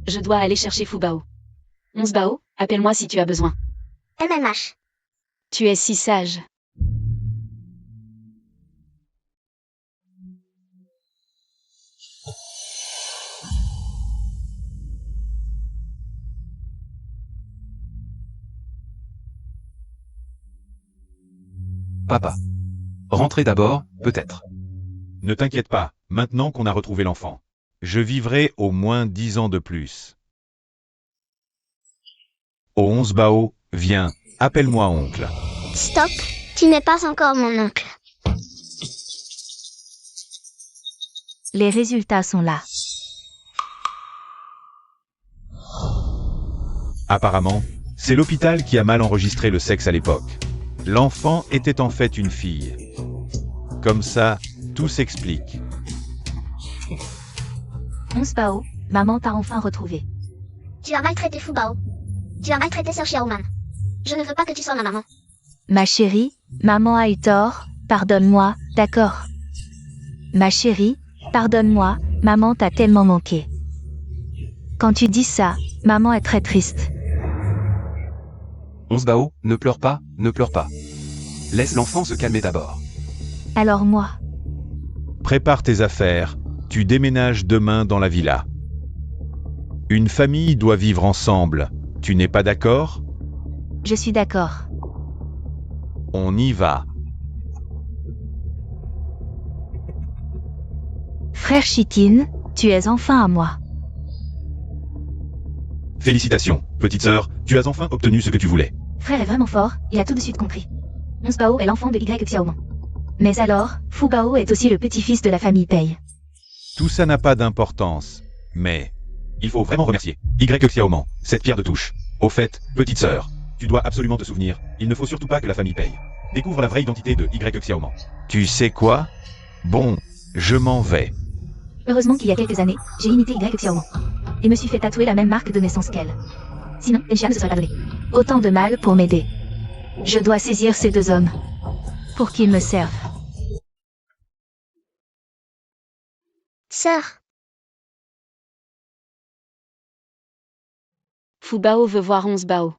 Je dois aller chercher Fubao. Bao, appelle-moi si tu as besoin. MMH. Tu es si sage. Papa. Rentrez d'abord, peut-être. Ne t'inquiète pas, maintenant qu'on a retrouvé l'enfant. Je vivrai au moins 10 ans de plus. Oh Bao, viens, appelle-moi oncle. Stop, tu n'es pas encore mon oncle. Les résultats sont là. Apparemment, c'est l'hôpital qui a mal enregistré le sexe à l'époque. L'enfant était en fait une fille. Comme ça, tout s'explique. Bao, maman t'a enfin retrouvé. Tu as maltraité Fubao. Tu as maltraité Sœur Xiaoman. Je ne veux pas que tu sois ma maman. Ma chérie, maman a eu tort, pardonne-moi, d'accord? Ma chérie, pardonne-moi, maman t'a tellement manqué. Quand tu dis ça, maman est très triste. Bao, ne pleure pas, ne pleure pas. Laisse l'enfant se calmer d'abord. Alors moi, Prépare tes affaires, tu déménages demain dans la villa. Une famille doit vivre ensemble, tu n'es pas d'accord? je suis d'accord. On y va. Frère Chitine, tu es enfin à moi. Félicitations, petite sœur, tu as enfin obtenu ce que tu voulais. Frère est vraiment fort, il a tout de suite compris. Bao est l'enfant de Y Xiaoman. Mais alors, Fubao est aussi le petit-fils de la famille Pei. Tout ça n'a pas d'importance, mais... Il faut vraiment remercier Y Xiaoman, cette pierre de touche. Au fait, petite sœur, tu dois absolument te souvenir, il ne faut surtout pas que la famille paye. Découvre la vraie identité de Y Xiaoman. Tu sais quoi? Bon, je m'en vais. Heureusement qu'il y a quelques années, j'ai imité Y Xiaoman. Et me suis fait tatouer la même marque de naissance qu'elle. Sinon, Enchia ne se serait pas donné. Autant de mal pour m'aider. Je dois saisir ces 2 hommes. Pour qu'ils me servent. Sœur, Fubao veut voir Bao.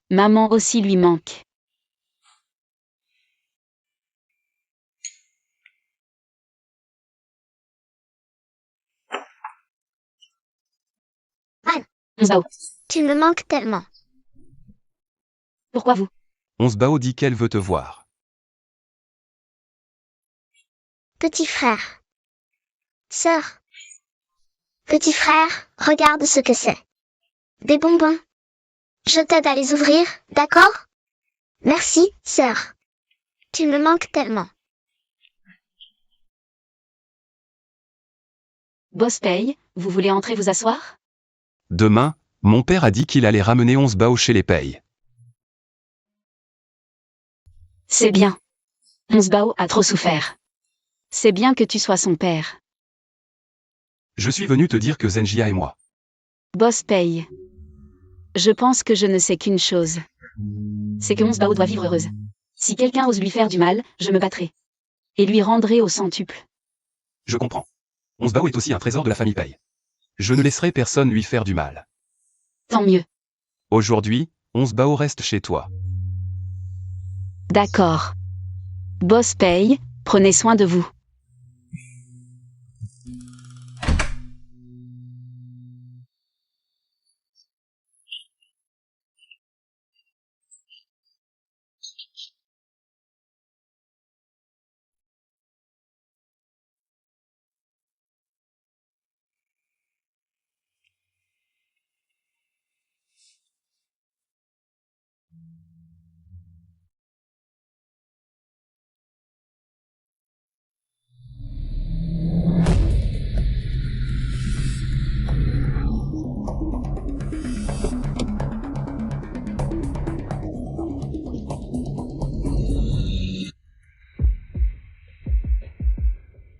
Maman aussi lui manque. Bao. tu me manques tellement. Pourquoi vous? Bao dit qu'elle veut te voir. Petit frère. Sœur. Petit frère, regarde ce que c'est. Des bonbons. Je t'aide à les ouvrir, d'accord? Merci, sœur. Tu me manques tellement. Boss paye, vous voulez entrer vous asseoir? Demain, mon père a dit qu'il allait ramener 11 Bao chez les payes. C'est bien. Bao a trop souffert. C'est bien que tu sois son père. Je suis venu te dire que Zenjia et moi. Boss paye. Je pense que je ne sais qu'une chose. C'est que Onze Bao doit vivre heureuse. Si quelqu'un ose lui faire du mal, je me battrai. Et lui rendrai au centuple. Je comprends. Onze Bao est aussi un trésor de la famille Pei. Je ne laisserai personne lui faire du mal. Tant mieux. Aujourd'hui, Onze Bao reste chez toi. D'accord. Boss paye, prenez soin de vous.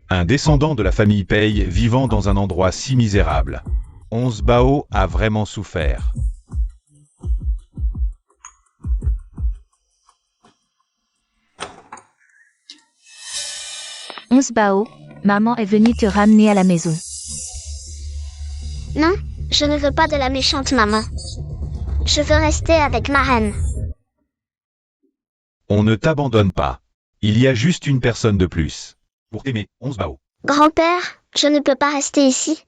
Un descendant de la famille Pei vivant dans un endroit si misérable. Onze Bao a vraiment souffert. Onze Bao, maman est venue te ramener à la maison. Non, je ne veux pas de la méchante maman. Je veux rester avec ma reine. On ne t'abandonne pas. Il y a juste une personne de plus. Pour t'aimer, Onze Bao. Grand-père, je ne peux pas rester ici.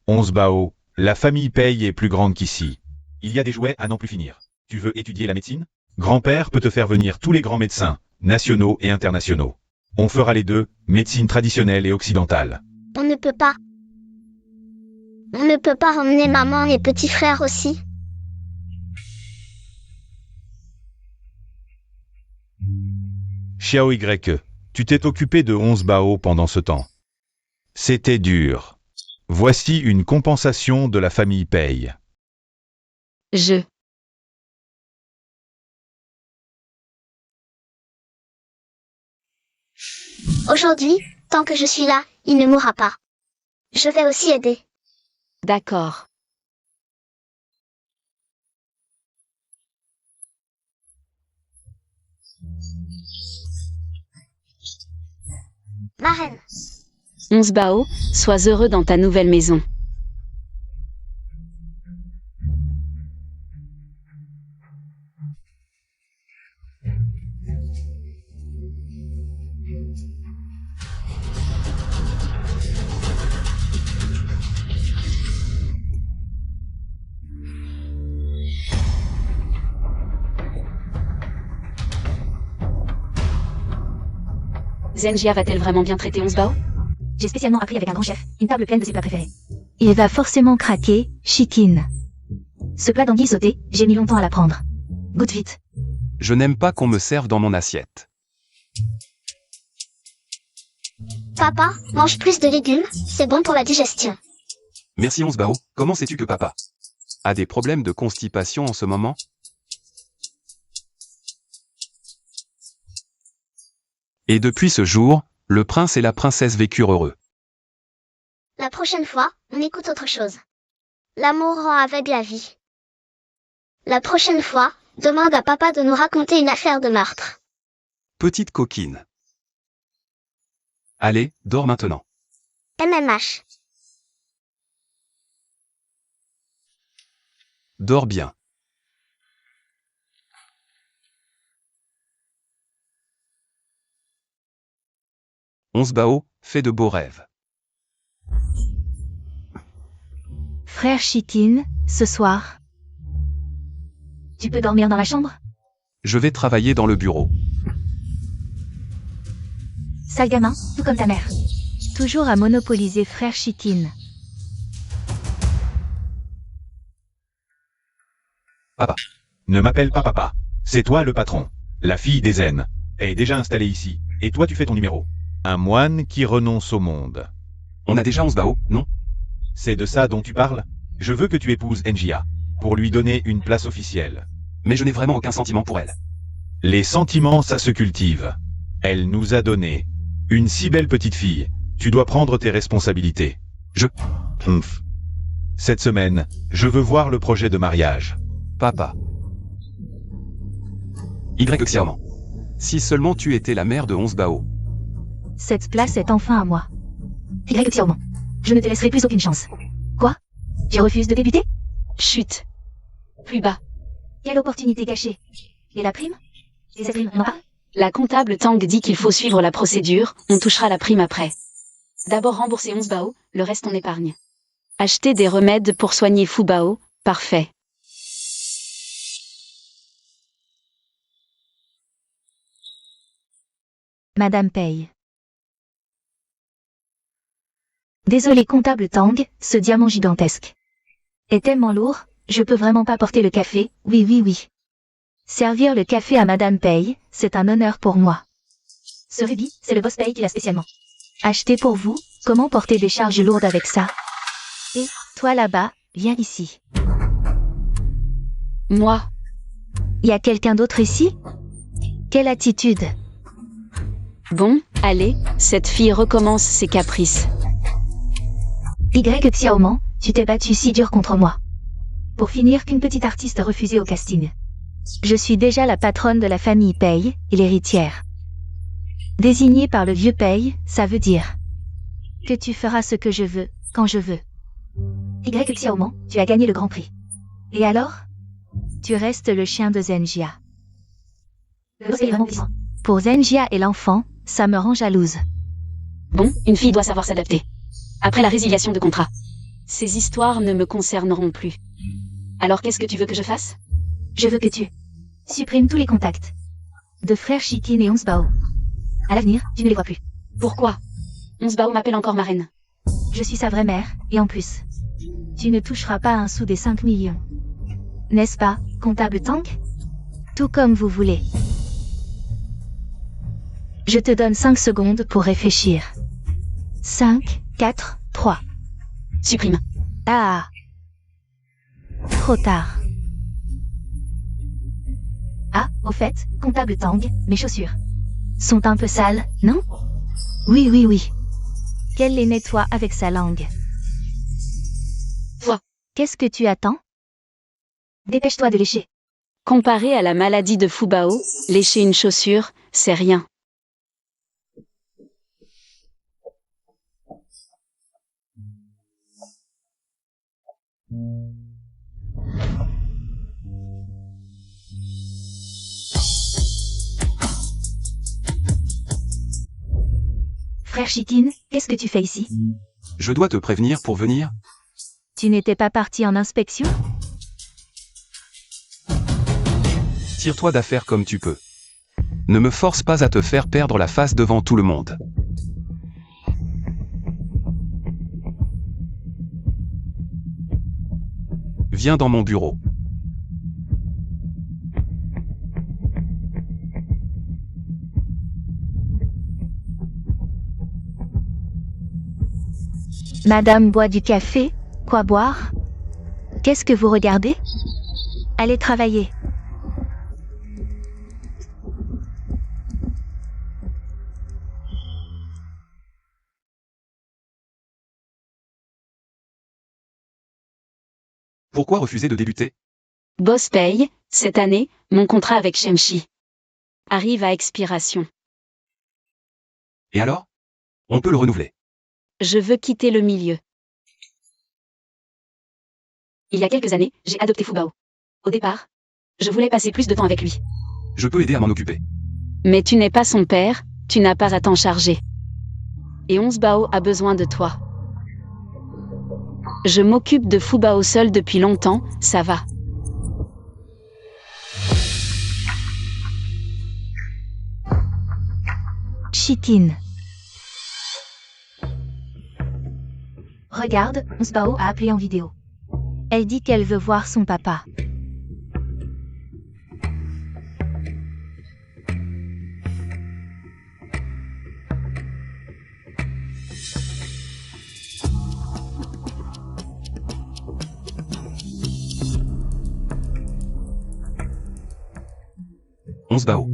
Onze Bao, la famille Pei est plus grande qu'ici. Il y a des jouets à n'en plus finir. Tu veux étudier la médecine? Grand-père peut te faire venir tous les grands médecins, nationaux et internationaux. On fera les deux, médecine traditionnelle et occidentale. On ne peut pas. On ne peut pas emmener maman et petit frère aussi. Xiao Y, tu t'es occupé de Onze Bao pendant ce temps. C'était dur. Voici une compensation de la famille Pei. Aujourd'hui, tant que je suis là, il ne mourra pas. Je vais aussi aider. D'accord. Ma reine. Onze Bao, sois heureux dans ta nouvelle maison. Zenjia va-t-elle vraiment bien traiter Onze Bao? J'ai spécialement appris avec un grand chef, une table pleine de ses plats préférés. Il va forcément craquer, Chikin. Ce plat d'anguille sauté, j'ai mis longtemps à l'apprendre. Goûte vite. Je n'aime pas qu'on me serve dans mon assiette. Papa, mange plus de légumes, c'est bon pour la digestion. Merci Onze Bao, comment sais-tu que papa a des problèmes de constipation en ce moment? Et depuis ce jour, le prince et la princesse vécurent heureux. La prochaine fois, on écoute autre chose. L'amour rend aveugle la vie. La prochaine fois, demande à papa de nous raconter une affaire de meurtre. Petite coquine. Allez, dors maintenant. MMH. Dors bien. Onze Bao, fais de beaux rêves. Frère Chikin, ce soir, Tu peux dormir dans la chambre? Je vais travailler dans le bureau. Sale gamin, tout comme ta mère. toujours à monopoliser frère Chikin. Papa. Ne m'appelle pas papa. C'est toi le patron. La fille des Zen est déjà installée ici. Et toi tu fais ton numéro. Un moine qui renonce au monde. On a déjà Onze Bao, non? C'est de ça dont tu parles? Je veux que tu épouses Njia. Pour lui donner une place officielle. Mais je n'ai vraiment aucun sentiment pour elle. Les sentiments, ça se cultive. Elle nous a donné Une si belle petite fille. Tu dois prendre tes responsabilités. Humph. Cette semaine, je veux voir le projet de mariage. Papa. Xiaoman. Si seulement tu étais la mère de 11 Bao. Cette place est enfin à moi. Xiaoman. Je ne te laisserai plus aucune chance. Quoi? Tu refuses de débuter? Chut. Plus bas. Quelle opportunité gâchée. Et la prime? Et cette prime, non pas? La comptable Tang dit qu'il faut suivre la procédure, on touchera la prime après. D'abord rembourser 11 Bao, le reste on épargne. Acheter des remèdes pour soigner Fu Bao, parfait. Madame paye. Désolé comptable Tang, ce diamant gigantesque est tellement lourd, je peux vraiment pas porter le café, oui. Servir le café à Madame Paye, c'est un honneur pour moi. Ce rubis, c'est le boss Paye qui l'a spécialement acheté pour vous, comment porter des charges lourdes avec ça? Et, toi là-bas, viens ici. Moi. Y a quelqu'un d'autre ici? Quelle attitude? Bon, allez, cette fille recommence ses caprices. Xiaoman, tu t'es battu si dur contre moi. Pour finir qu'une petite artiste refusée au casting. Je suis déjà la patronne de la famille Paye, et l'héritière. Désignée par le vieux Paye, ça veut dire que tu feras ce que je veux, quand je veux. Xiaoman, tu as gagné le grand prix. Et alors? Tu restes le chien de Zenjia. Le boss est vraiment puissant. Pour Zenjia et l'enfant, ça me rend jalouse. Bon, une fille doit savoir s'adapter. Après la résiliation de contrat. Ces histoires ne me concerneront plus. Alors qu'est-ce que tu veux que je fasse? Je veux que tu supprimes tous les contacts de frères Chitin et 11 Bao. À l'avenir, tu ne les vois plus. Pourquoi? 11 Bao m'appelle encore ma reine. Je suis sa vraie mère, et en plus, tu ne toucheras pas un sou des 5 millions. N'est-ce pas, comptable Tang? Tout comme vous voulez. Je te donne 5 secondes pour réfléchir. 5, 4, 3. Supprime. Ah. Trop tard. Ah, au fait, comptable Tang, mes chaussures sont un peu sales, non? Oui. Qu'elle les nettoie avec sa langue. Vois. Qu'est-ce que tu attends? Dépêche-toi de lécher. Comparé à la maladie de Fu Bao, lécher une chaussure, c'est rien. Frère Chitin, qu'est-ce que tu fais ici? Je dois te prévenir pour venir. Tu n'étais pas parti en inspection? Tire-toi d'affaire comme tu peux. Ne me force pas à te faire perdre la face devant tout le monde. Viens dans mon bureau. Madame boit du café, quoi boire? Qu'est-ce que vous regardez? Allez travailler. Pourquoi refuser de débuter? Boss paye, cette année, mon contrat avec Shemshi arrive à expiration. Et alors? On peut le renouveler. Je veux quitter le milieu. Il y a quelques années, j'ai adopté Fu Bao. Au départ, je voulais passer plus de temps avec lui. Je peux aider à m'en occuper. Mais tu n'es pas son père, tu n'as pas à t'en charger. Et 11 Bao a besoin de toi. Je m'occupe de Fu Bao seul depuis longtemps, ça va. Chitin. Regarde, 11 Bao a appelé en vidéo. Elle dit qu'elle veut voir son papa. Bao.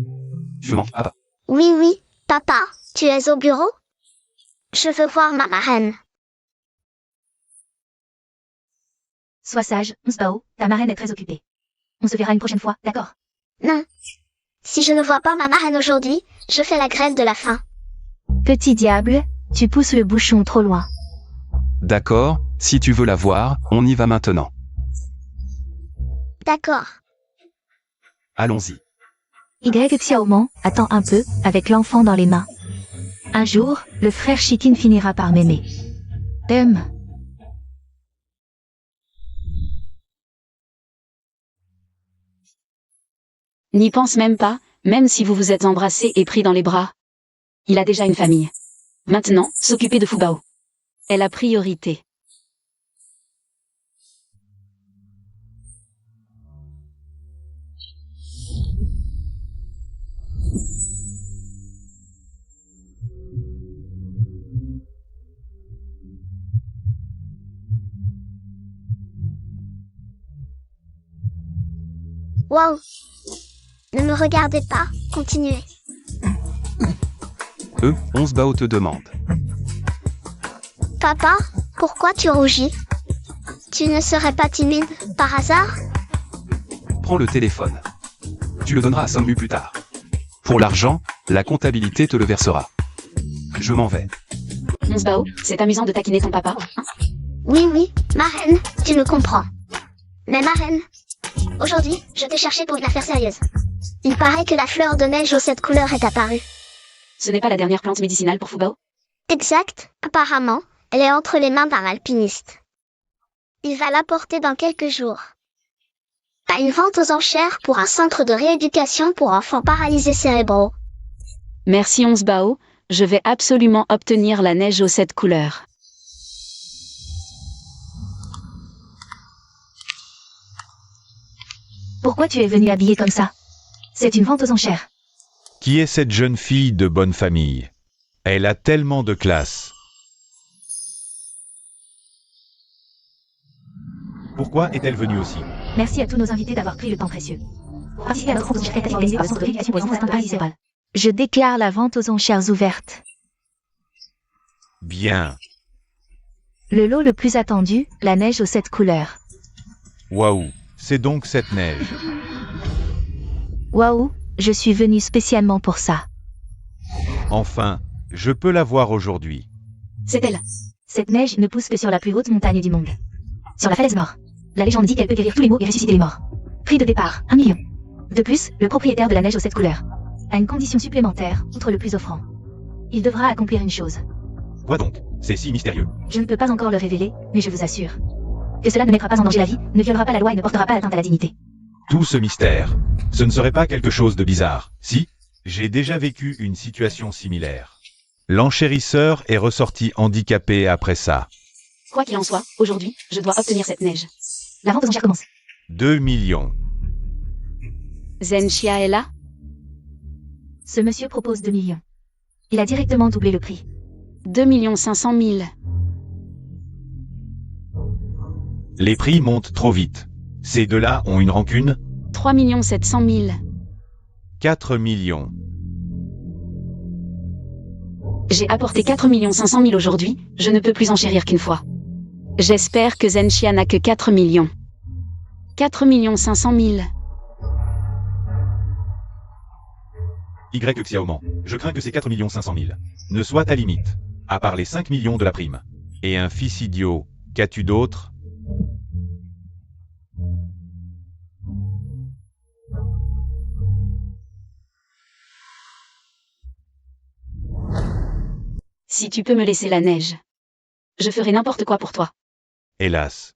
Je mens, papa. Oui, papa. Tu es au bureau? Je veux voir ma marraine. Sois sage, Bao, ta marraine est très occupée. On se verra une prochaine fois, d'accord? Non. Si je ne vois pas ma marraine aujourd'hui, je fais la grève de la faim. Petit diable, tu pousses le bouchon trop loin. D'accord, si tu veux la voir, on y va maintenant. D'accord. Allons-y. Y Xiaoman attend un peu, avec l'enfant dans les mains. Un jour, le frère Chitin finira par m'aimer. N'y pense même pas, même si vous vous êtes embrassés et pris dans les bras. Il a déjà une famille. Maintenant, s'occuper de Fubao est la priorité. Wow. Ne me regardez pas, continuez. 11 Bao te demande. Papa, pourquoi tu rougis? Tu ne serais pas timide, par hasard? Prends le téléphone. Tu le donneras à Sommu plus tard. Pour l'argent, la comptabilité te le versera. Je m'en vais. Bao, c'est amusant de taquiner ton papa. Oui, marraine, tu me comprends. Mais marraine, aujourd'hui, je t'ai cherché pour une affaire sérieuse. Il paraît que la fleur de neige aux 7 couleurs est apparue. Ce n'est pas la dernière plante médicinale pour Fubao? Exact, apparemment, elle est entre les mains d'un alpiniste. Il va la porter dans quelques jours. À une vente aux enchères pour un centre de rééducation pour enfants paralysés cérébraux. Merci Bao, je vais absolument obtenir la neige aux 7 couleurs. Pourquoi tu es venu habillé comme ça? C'est une vente aux enchères. Qui est cette jeune fille de bonne famille? Elle a tellement de classe. Pourquoi est-elle venue aussi? Merci à tous nos invités d'avoir pris le temps précieux. Participer à notre vente aux enchères organisée par le Centre de rééducation pour les enfants atteints de paralysie cérébrale. Je déclare la vente aux enchères ouverte. Bien. Le lot le plus attendu, la neige aux 7 couleurs. Waouh, c'est donc cette neige. Waouh, je suis venu spécialement pour ça. Enfin, je peux la voir aujourd'hui. C'est elle. Cette neige ne pousse que sur la plus haute montagne du monde. Sur la falaise nord. La légende dit qu'elle peut guérir tous les maux et ressusciter les morts. Prix de départ, 1 million. De plus, le propriétaire de la neige aux 7 couleurs a une condition supplémentaire, outre le plus offrant. Il devra accomplir une chose. Quoi donc? C'est si mystérieux. Je ne peux pas encore le révéler, mais je vous assure que cela ne mettra pas en danger la vie, ne violera pas la loi et ne portera pas atteinte à la dignité. Tout ce mystère, ce ne serait pas quelque chose de bizarre, si? J'ai déjà vécu une situation similaire. L'enchérisseur est ressorti handicapé après ça. Quoi qu'il en soit, aujourd'hui, je dois obtenir cette neige. La vente aux enchères commence. 2 millions. Zenshia est là? Ce monsieur propose 2 millions. Il a directement doublé le prix. 2 500 000. Les prix montent trop vite. Ces deux-là ont une rancune? 3 700 000. 4 millions. J'ai apporté 4 500 000 aujourd'hui, je ne peux plus enchérir qu'une fois. J'espère que Zenshia n'a que 4 millions. 4 500 000. Y Xiaoman, je crains que ces 4 500 000 ne soient ta limite, à part les 5 millions de la prime. Et un fils idiot, qu'as-tu d'autre? Si tu peux me laisser la neige, je ferai n'importe quoi pour toi. Hélas.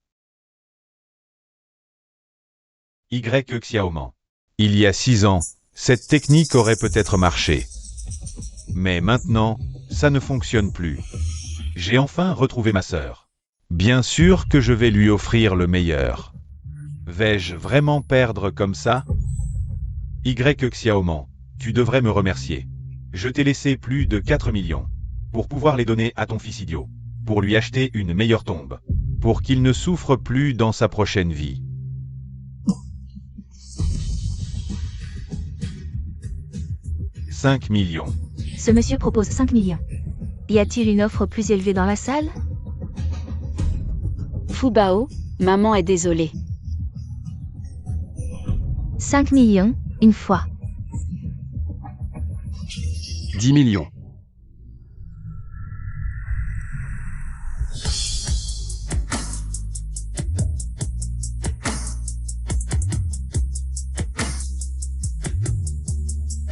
Y Xiaoman. Il y a 6 ans, cette technique aurait peut-être marché. Mais maintenant, ça ne fonctionne plus. J'ai enfin retrouvé ma sœur. Bien sûr que je vais lui offrir le meilleur. Vais-je vraiment perdre comme ça? Y Xiaoman, tu devrais me remercier. Je t'ai laissé plus de 4 millions. Pour pouvoir les donner à ton fils idiot. Pour lui acheter une meilleure tombe. Pour qu'il ne souffre plus dans sa prochaine vie. « 5 millions. Ce monsieur propose 5 millions. Y a-t-il une offre plus élevée dans la salle? Fubao, maman est désolée. 5 millions, une fois. 10 millions.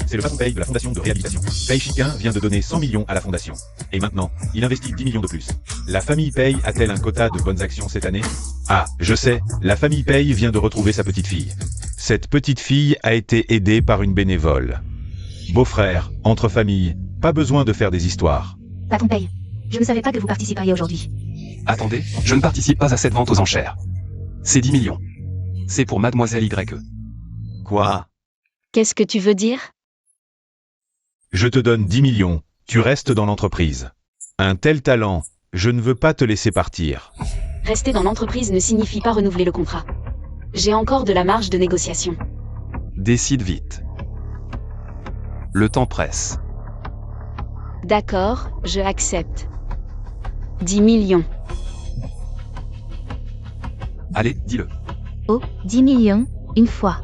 C'est le patron Paye de la fondation de réhabilitation. Paye Chiquin vient de donner 100 millions à la fondation. Et maintenant, il investit 10 millions de plus. La famille Paye a-t-elle un quota de bonnes actions cette année? Ah, je sais, la famille Paye vient de retrouver sa petite fille. Cette petite fille a été aidée par une bénévole. Beau-frère, entre familles, pas besoin de faire des histoires. Patron Paye, je ne savais pas que vous participeriez aujourd'hui. Attendez, je ne participe pas à cette vente aux enchères. C'est 10 millions. C'est pour mademoiselle YE. Quoi? Qu'est-ce que tu veux dire? Je te donne 10 millions, tu restes dans l'entreprise. Un tel talent, je ne veux pas te laisser partir. Rester dans l'entreprise ne signifie pas renouveler le contrat. J'ai encore de la marge de négociation. Décide vite. Le temps presse. D'accord, je accepte. 10 millions. Allez, dis-le. Oh, 10 millions, une fois.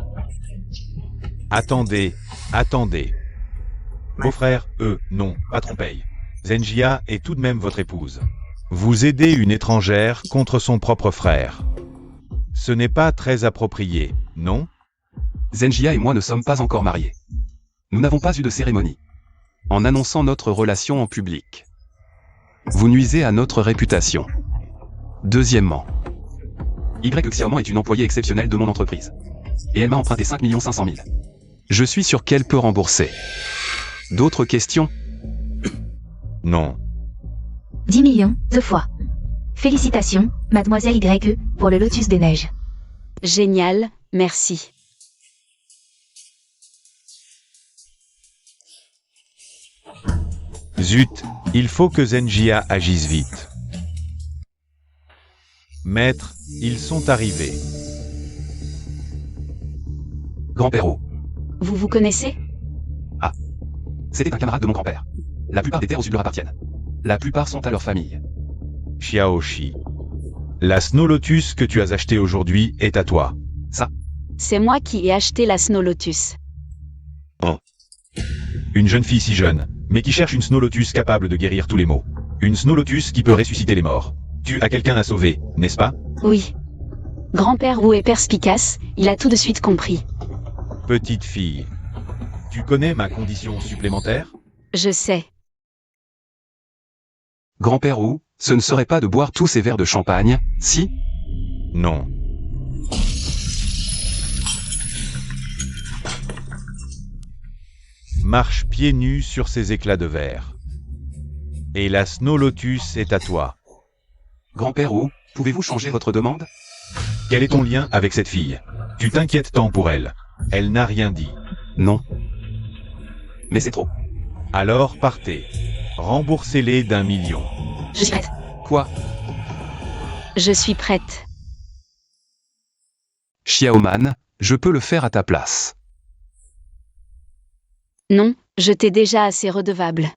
Attendez, attendez. Beau-frère, non, patron Paye. Zenjia est tout de même votre épouse. Vous aidez une étrangère contre son propre frère. Ce n'est pas très approprié, non? Zenjia et moi ne sommes pas encore mariés. Nous n'avons pas eu de cérémonie. En annonçant notre relation en public, vous nuisez à notre réputation. Deuxièmement, YE Xiaomon est une employée exceptionnelle de mon entreprise. Et elle m'a emprunté 5 500 000. Je suis sûr qu'elle peut rembourser. D'autres questions? Non. 10 millions, deux fois. Félicitations, mademoiselle YE, pour le Lotus des Neiges. Génial, merci. Zut, il faut que Zenjia agisse vite. Maître, ils sont arrivés. Grand-père O. Vous vous connaissez? C'était un camarade de mon grand-père. La plupart des terres au sud leur appartiennent. La plupart sont à leur famille. Xiaoshi. La Snow Lotus que tu as achetée aujourd'hui est à toi. C'est moi qui ai acheté la Snow Lotus. Une jeune fille si jeune, mais qui cherche une Snow Lotus capable de guérir tous les maux. Une Snow Lotus qui peut ressusciter les morts. Tu as quelqu'un à sauver, n'est-ce pas? Oui. Grand-père Wu est perspicace, il a tout de suite compris. Petite fille. Tu connais ma condition supplémentaire? Je sais. Grand-père O, ce ne serait pas de boire tous ces verres de champagne, si? Non. Marche pieds nus sur ces éclats de verre. Et la Snow Lotus est à toi. Grand-père O, pouvez-vous changer votre demande? Quel est ton lien avec cette fille? Tu t'inquiètes tant pour elle. Elle n'a rien dit. Non. Mais c'est trop. Alors partez. Remboursez-les d'1 million. Je suis prête. Quoi? Je suis prête. Xiaoman, je peux le faire à ta place. Non, je t'ai déjà assez redevable.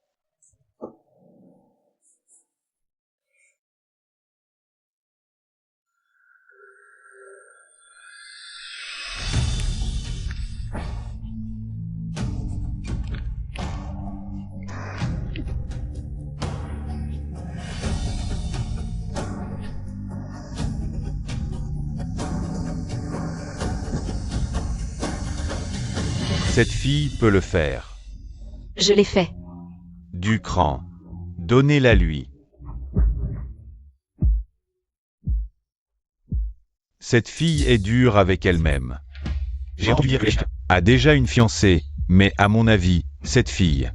Cette fille peut le faire. Je l'ai fait. Du cran. Donnez-la lui. Cette fille est dure avec elle-même. J'ai entendu dire qu'elle a déjà une fiancée, mais à mon avis, cette fille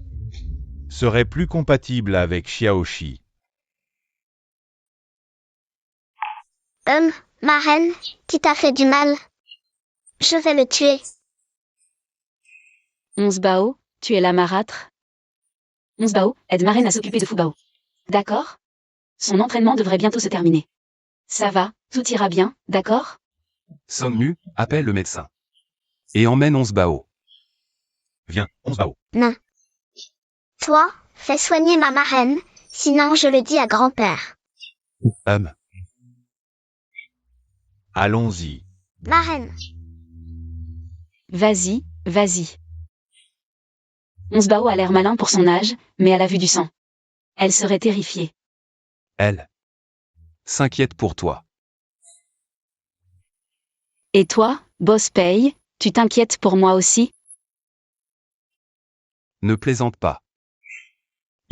serait plus compatible avec Xiaoshi. Ma reine, qui t'a fait du mal? Je vais le tuer. 11 Bao, tu es la marâtre? 11 Bao, aide ma reine à s'occuper de Fubao. D'accord? Son entraînement devrait bientôt se terminer. Ça va, tout ira bien, d'accord? Sonmu, appelle le médecin. Et emmène 11 Bao. Viens, 11 Bao. Non. Toi, fais soigner ma marraine, sinon je le dis à grand-père. Allons-y. Marraine, Vas-y, vas-y. Onsbao a l'air malin pour son âge, mais à la vue du sang. Elle serait terrifiée. Elle s'inquiète pour toi. Et toi, Boss Pei, tu t'inquiètes pour moi aussi? Ne plaisante pas.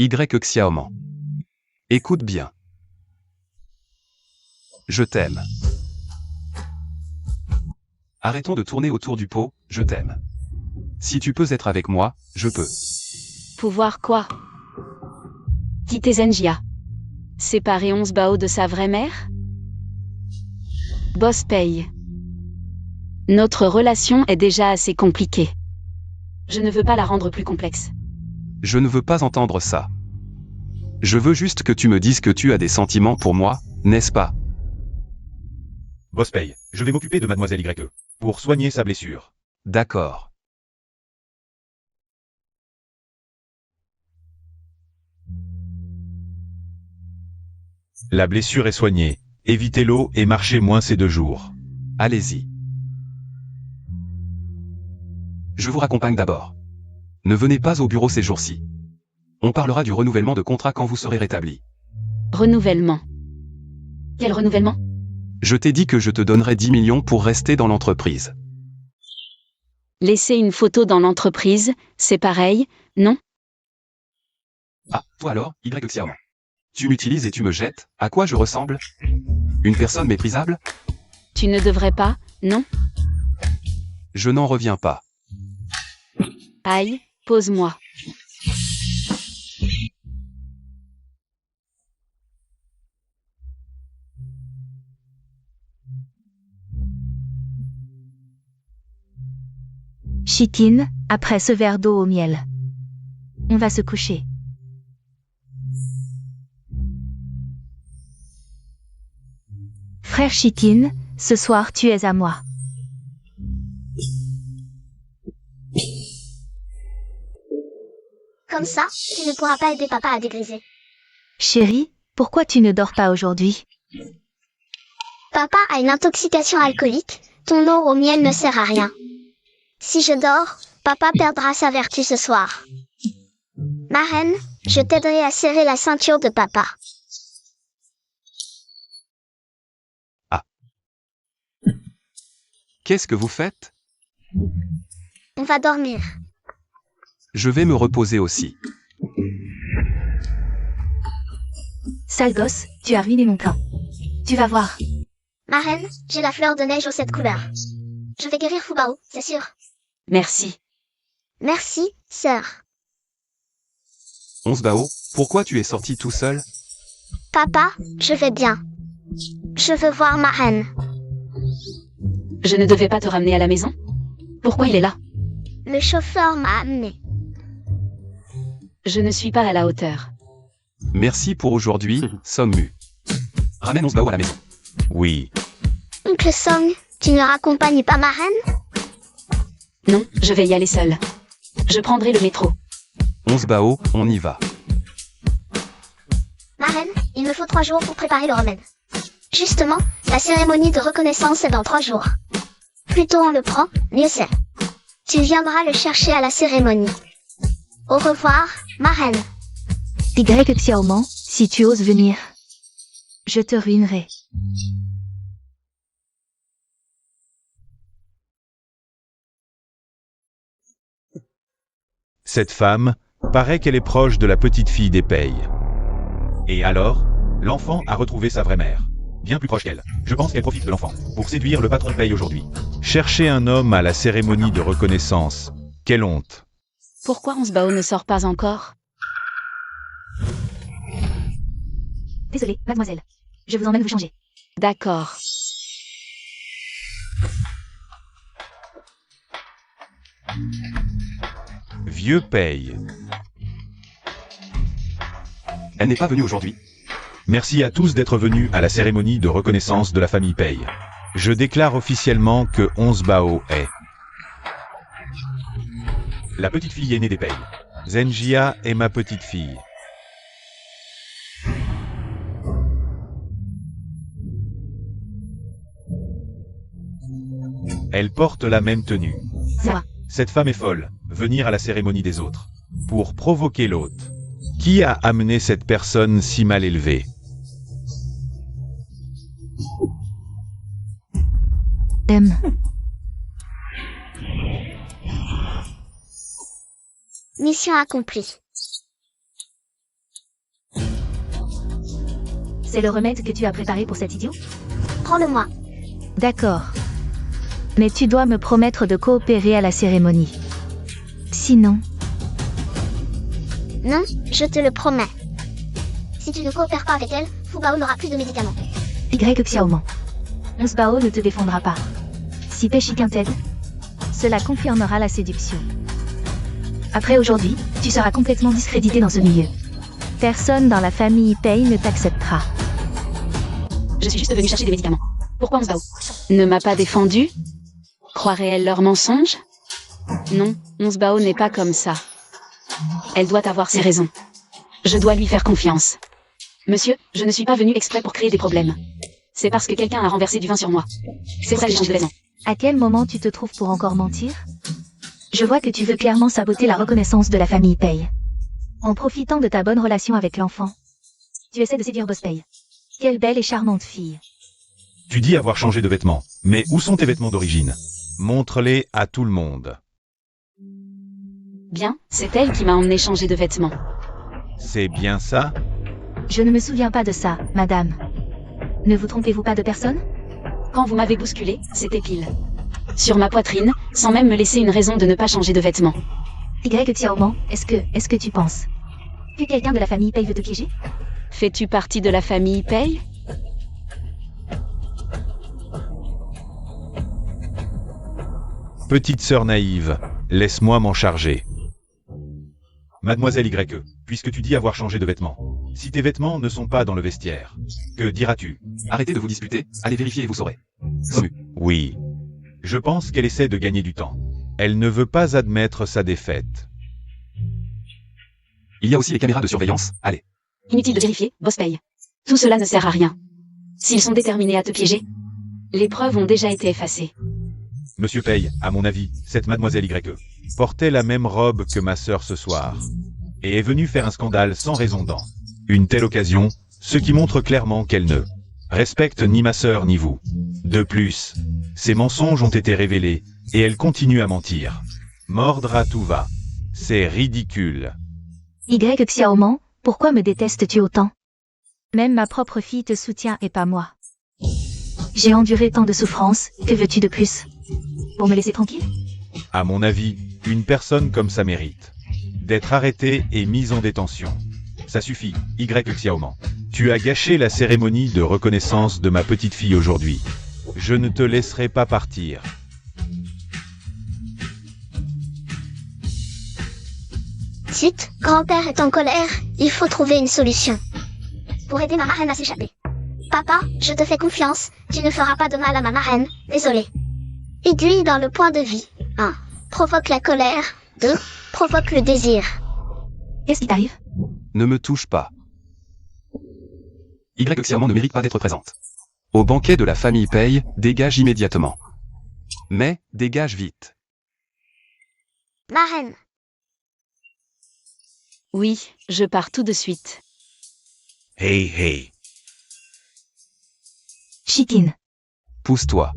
Y Xiaoman. Écoute bien. Je t'aime. Arrêtons de tourner autour du pot, je t'aime. Si tu peux être avec moi, je peux. Pouvoir quoi? Quitter Zenjia. Séparer Onsbao de sa vraie mère? Boss Pei. Notre relation est déjà assez compliquée. Je ne veux pas la rendre plus complexe. Je ne veux pas entendre ça. Je veux juste que tu me dises que tu as des sentiments pour moi, n'est-ce pas? Boss Pei, je vais m'occuper de mademoiselle YE. Pour soigner sa blessure. D'accord. La blessure est soignée. Évitez l'eau et marchez moins ces 2 jours. Allez-y. Je vous raccompagne d'abord. Ne venez pas au bureau ces jours-ci. On parlera du renouvellement de contrat quand vous serez rétabli. Renouvellement. Quel renouvellement? Je t'ai dit que je te donnerais 10 millions pour rester dans l'entreprise. Laisser une photo dans l'entreprise, c'est pareil, non? Ah, toi alors, Y Xiaoman. Tu m'utilises et tu me jettes, à quoi je ressemble? Une personne méprisable? Tu ne devrais pas, non? Je n'en reviens pas. Aïe, pose-moi. Chitine, après ce verre d'eau au miel. On va se coucher. Frère Chitine, ce soir tu es à moi. comme ça, tu ne pourras pas aider papa à dégriser. Chérie, pourquoi tu ne dors pas aujourd'hui? Papa a une intoxication alcoolique, ton eau au miel ne sert à rien. Si je dors, papa perdra sa vertu ce soir. Marraine, je t'aiderai à serrer la ceinture de papa. Qu'est-ce que vous faites? On va dormir. Je vais me reposer aussi. Sale gosse, tu as ruiné mon plan. Tu vas voir. Marraine, j'ai la fleur de neige aux 7 couleurs. Je vais guérir Fubao, c'est sûr. Merci. Merci, sœur. Onsbao, pourquoi tu es sorti tout seul? Papa, je vais bien. Je veux voir Marraine. Je ne devais pas te ramener à la maison? Pourquoi il est là? Le chauffeur m'a amené. Je ne suis pas à la hauteur. Merci pour aujourd'hui, Song-mu. Ramène Onsbao à la maison. Oui. Oncle Song, tu ne raccompagnes pas Marraine? Non, je vais y aller seule. Je prendrai le métro. Onsbao, on y va. Marraine, il me faut 3 jours pour préparer le remède. Justement, la cérémonie de reconnaissance est dans 3 jours. Plus tôt on le prend, mieux c'est. Tu viendras le chercher à la cérémonie. Au revoir, Marraine. Y Xiaoman, si tu oses venir, je te ruinerai. Cette femme, paraît qu'elle est proche de la petite fille des Pei. Et alors, l'enfant a retrouvé sa vraie mère. Bien plus proche qu'elle. Je pense qu'elle profite de l'enfant pour séduire le patron Pei aujourd'hui. Chercher un homme à la cérémonie de reconnaissance. Quelle honte. Pourquoi Onsbao ne sort pas encore? Désolée, mademoiselle. Je vous emmène vous changer. D'accord. Vieux Pei. Elle n'est pas venue aujourd'hui. Merci à tous d'être venus à la cérémonie de reconnaissance de la famille Pei. Je déclare officiellement que Onsbao est la petite fille aînée des Pei. Zenjia est ma petite fille. Elle porte la même tenue. C'est moi. Cette femme est folle. Venir à la cérémonie des autres. Pour provoquer l'hôte. Qui a amené cette personne si mal élevée? Mission accomplie. C'est le remède que tu as préparé pour cet idiot? Prends-le-moi. D'accord. Mais tu dois me promettre de coopérer à la cérémonie. Sinon, Non, je te le promets. Si tu ne coopères pas avec elle, Fubao n'aura plus de médicaments. Y Xiaoman. Bao ne te défendra pas. Si Pei Shikin t'aide, cela confirmera la séduction. après aujourd'hui, tu seras complètement discrédité dans ce milieu. Personne dans la famille Pei ne t'acceptera. Je suis juste venu chercher des médicaments. Pourquoi Bao ne m'a pas défendu? Croirait-elle leurs mensonges? Non, Bao n'est pas comme ça. Elle doit avoir ses raisons. Je dois lui faire confiance. Monsieur, je ne suis pas venu exprès pour créer des problèmes. C'est parce que quelqu'un a renversé du vin sur moi. C'est pour ça que j'ai changé de vêtements. À quel moment tu te trouves pour encore mentir? Je vois que tu veux clairement saboter la reconnaissance de la famille Pei. En profitant de ta bonne relation avec l'enfant, tu essaies de séduire Boss Pei. Quelle belle et charmante fille. Tu dis avoir changé de vêtements. Mais où sont tes vêtements d'origine? Montre-les à tout le monde. Bien, c'est elle qui m'a emmené changer de vêtements. C'est bien ça? Je ne me souviens pas de ça, madame. Ne vous trompez-vous pas de personne? Quand vous m'avez bousculé, c'était pile sur ma poitrine, sans même me laisser une raison de ne pas changer de vêtements. Y Xiaoman, est-ce que tu penses que quelqu'un de la famille Pei veut te piéger? Fais-tu partie de la famille Pei? Petite sœur naïve, laisse-moi m'en charger. Mademoiselle Y, puisque tu dis avoir changé de vêtements, si tes vêtements ne sont pas dans le vestiaire, que diras-tu? Arrêtez de vous disputer, allez vérifier et vous saurez. Oui. Je pense qu'elle essaie de gagner du temps. Elle ne veut pas admettre sa défaite. Il y a aussi les caméras de surveillance, allez. Inutile de vérifier, Boss Pei. Tout cela ne sert à rien. S'ils sont déterminés à te piéger, les preuves ont déjà été effacées. Monsieur Pei, à mon avis, cette mademoiselle Y portait la même robe que ma sœur ce soir, et est venue faire un scandale sans raison dans une telle occasion, ce qui montre clairement qu'elle ne respecte ni ma sœur ni vous. De plus, ses mensonges ont été révélés, et elle continue à mentir. Mordre à tout va. C'est ridicule. Y Xiaoman, pourquoi me détestes-tu autant? Même ma propre fille te soutient et pas moi. J'ai enduré tant de souffrances, que veux-tu de plus? Pour me laisser tranquille? À mon avis, une personne comme ça mérite d'être arrêtée et mise en détention. Ça suffit, Y Xiaoman. Tu as gâché la cérémonie de reconnaissance de ma petite fille aujourd'hui. Je ne te laisserai pas partir. Zut, grand-père est en colère, il faut trouver une solution. Pour aider ma marraine à s'échapper. Papa, je te fais confiance, tu ne feras pas de mal à ma marraine, désolé. Aiguille dans le point de vie. 1. Provoque la colère. 2. Provoque le désir. Qu'est-ce qui t'arrive? Ne me touche pas. Y Xiaoman ne mérite pas d'être présente. Au banquet de la famille Pei, dégage immédiatement. Mais, dégage vite. Marraine. Oui, je pars tout de suite. Hey hey. Chikin. Pousse-toi.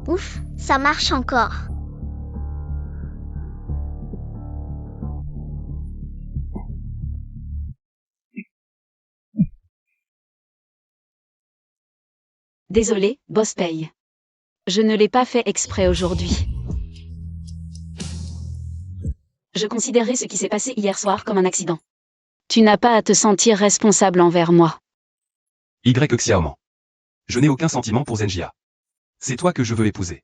Ouf, ça marche encore. Désolé, Boss Pei. Je ne l'ai pas fait exprès aujourd'hui. Je considérais ce qui s'est passé hier soir comme un accident. Tu n'as pas à te sentir responsable envers moi. Y Xiaoman. Je n'ai aucun sentiment pour Zenjia. C'est toi que je veux épouser.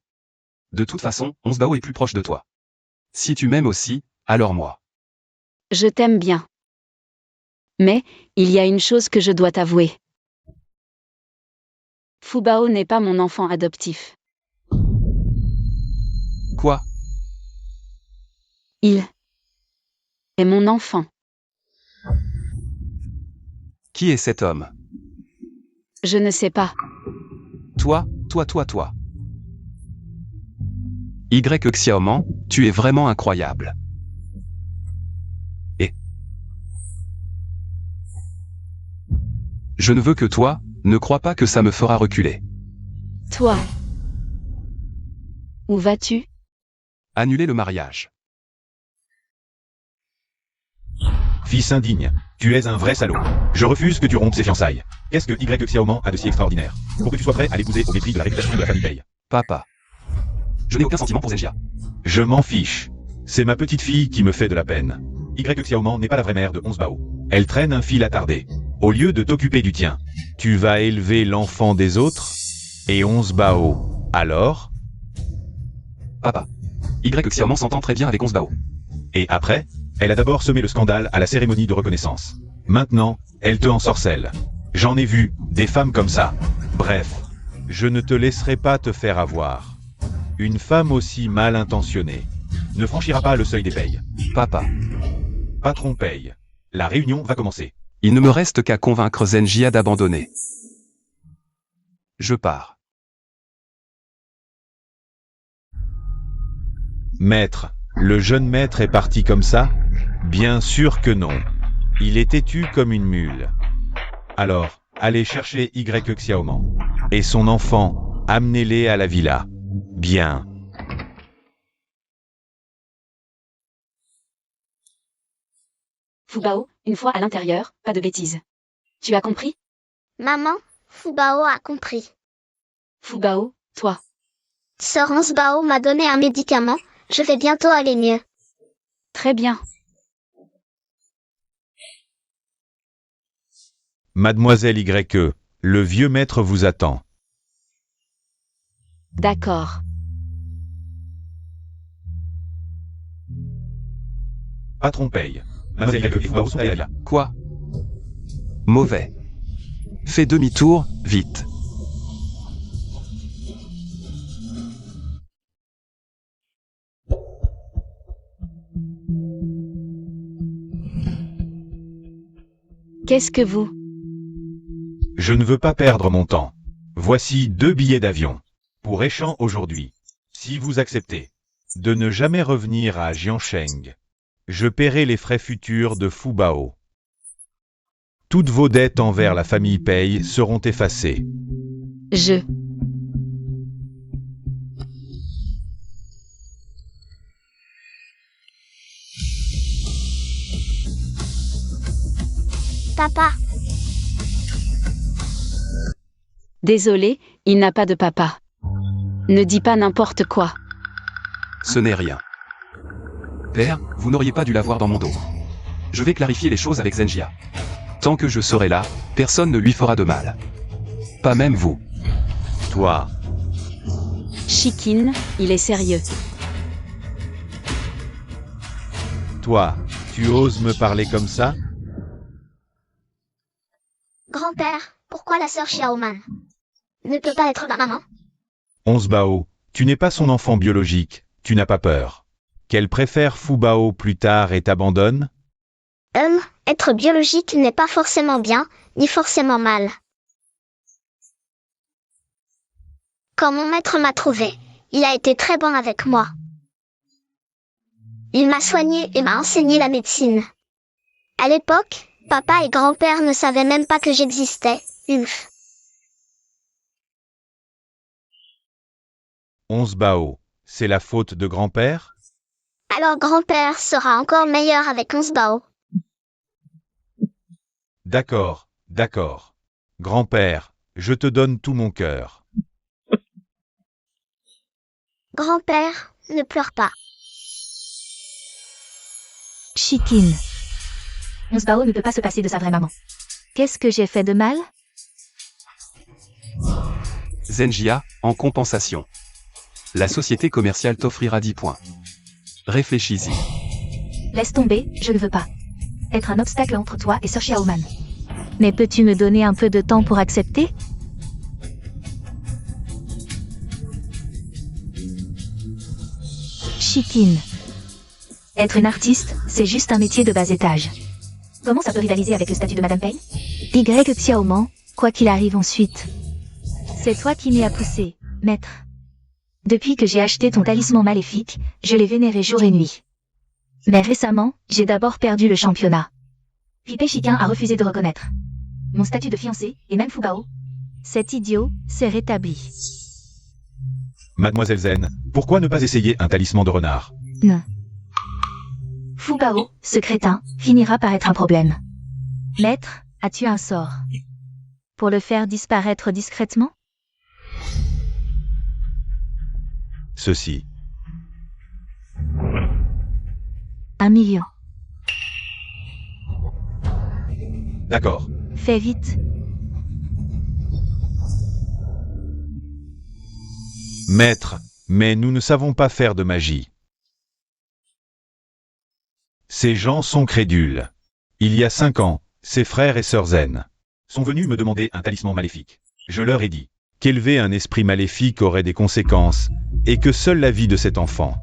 De toute façon, Bao est plus proche de toi. Si tu m'aimes aussi, alors moi. Je t'aime bien. Mais, il y a une chose que je dois t'avouer. Fubao n'est pas mon enfant adoptif. Quoi? Il est mon enfant. Qui est cet homme? Je ne sais pas. Toi. Y Xiaoman, tu es vraiment incroyable. Et je ne veux que toi, ne crois pas que ça me fera reculer. Toi. Où vas-tu? Annuler le mariage. Fils indigne, tu es un vrai salaud. Je refuse que tu rompes ces fiançailles. Qu'est-ce que Y Xiaoman a de si extraordinaire pour que tu sois prêt à l'épouser au mépris de la réputation de la famille Pei? Papa. Je n'ai aucun sentiment pour Zenjia. Je m'en fiche. C'est ma petite fille qui me fait de la peine. Y Xiaoman n'est pas la vraie mère de 11 Bao. Elle traîne un fil attardé. Au lieu de t'occuper du tien, tu vas élever l'enfant des autres? Et 11 Bao, alors? Papa. Y Xiaoman s'entend très bien avec 11 Bao. Et après, elle a d'abord semé le scandale à la cérémonie de reconnaissance. Maintenant, elle te ensorcelle. J'en ai vu, des femmes comme ça. Bref, je ne te laisserai pas te faire avoir. Une femme aussi mal intentionnée ne franchira pas le seuil des payes. Papa. Patron paye. La réunion va commencer. Il ne me reste qu'à convaincre Zenjia d'abandonner. Je pars. Maître, le jeune maître est parti comme ça? Bien sûr que non. Il est têtu comme une mule. Alors, allez chercher Y Xiaoman. Et son enfant, amenez-les à la villa. Bien. Fubao, une fois à l'intérieur, pas de bêtises. Tu as compris? Maman, Fubao a compris. Fubao, toi. Sœur 11 Bao m'a donné un médicament, je vais bientôt aller mieux. Très bien. Mademoiselle Y, le vieux maître vous attend. D'accord. Patron paye. Mademoiselle Y et Fubao sont à la villa. Quoi? Mauvais. Fais demi-tour, vite. Qu'est-ce que vous? Je ne veux pas perdre mon temps. Voici 2 billets d'avion. Pour échange aujourd'hui. Si vous acceptez de ne jamais revenir à Jiansheng, je paierai les frais futurs de Fubao. Toutes vos dettes envers la famille Pei seront effacées. Papa, Désolé, il n'a pas de papa. Ne dis pas n'importe quoi. Ce n'est rien. Père, vous n'auriez pas dû l'avoir dans mon dos. Je vais clarifier les choses avec Zenjia. Tant que je serai là, personne ne lui fera de mal. Pas même vous. Toi, Chikin, il est sérieux. toi, tu oses me parler comme ça? grand-père, pourquoi la sœur Xiaoman ne peut pas être ma maman? 11 Bao, tu n'es pas son enfant biologique, tu n'as pas peur. Qu'elle préfère Fubao plus tard et t'abandonne? Être biologique n'est pas forcément bien, ni forcément mal. Quand mon maître m'a trouvé, il a été très bon avec moi. Il m'a soigné et m'a enseigné la médecine. À l'époque, papa et grand-père ne savaient même pas que j'existais. 11 Bao, c'est la faute de grand-père? Alors grand-père sera encore meilleur avec 11 Bao. D'accord, d'accord. Grand-père, je te donne tout mon cœur. Grand-père, ne pleure pas. Chikin, 11 Bao ne peut pas se passer de sa vraie maman. qu'est-ce que j'ai fait de mal? Zenjia, en compensation. La société commerciale t'offrira 10 points. Réfléchis-y. Laisse tomber, je ne veux pas être un obstacle entre toi et Sir Xiaoman. Mais peux-tu me donner un peu de temps pour accepter? Chitin. Être une artiste, c'est juste un métier de bas étage. Comment ça peut rivaliser avec le statut de Madame Pei? Y Xiaoman, quoi qu'il arrive ensuite. C'est toi qui m'y as poussé, maître. Depuis que j'ai acheté ton talisman maléfique, je l'ai vénéré jour et nuit. Mais récemment, j'ai d'abord perdu le championnat. Puis Pei Shiqing a refusé de reconnaître mon statut de fiancé, et même Fu Bao. Cet idiot s'est rétabli. Mademoiselle Zen, pourquoi ne pas essayer un talisman de renard? Non. Fu Bao, Ce crétin finira par être un problème. Maître, as-tu un sort pour le faire disparaître discrètement? Ceci. 1 million. D'accord. Fais vite. Maître, mais nous ne savons pas faire de magie. Ces gens sont crédules. Il y a 5 ans, ses frères et sœurs Zen sont venus me demander un talisman maléfique. Je leur ai dit qu'élever un esprit maléfique aurait des conséquences, et que seule la vie de cet enfant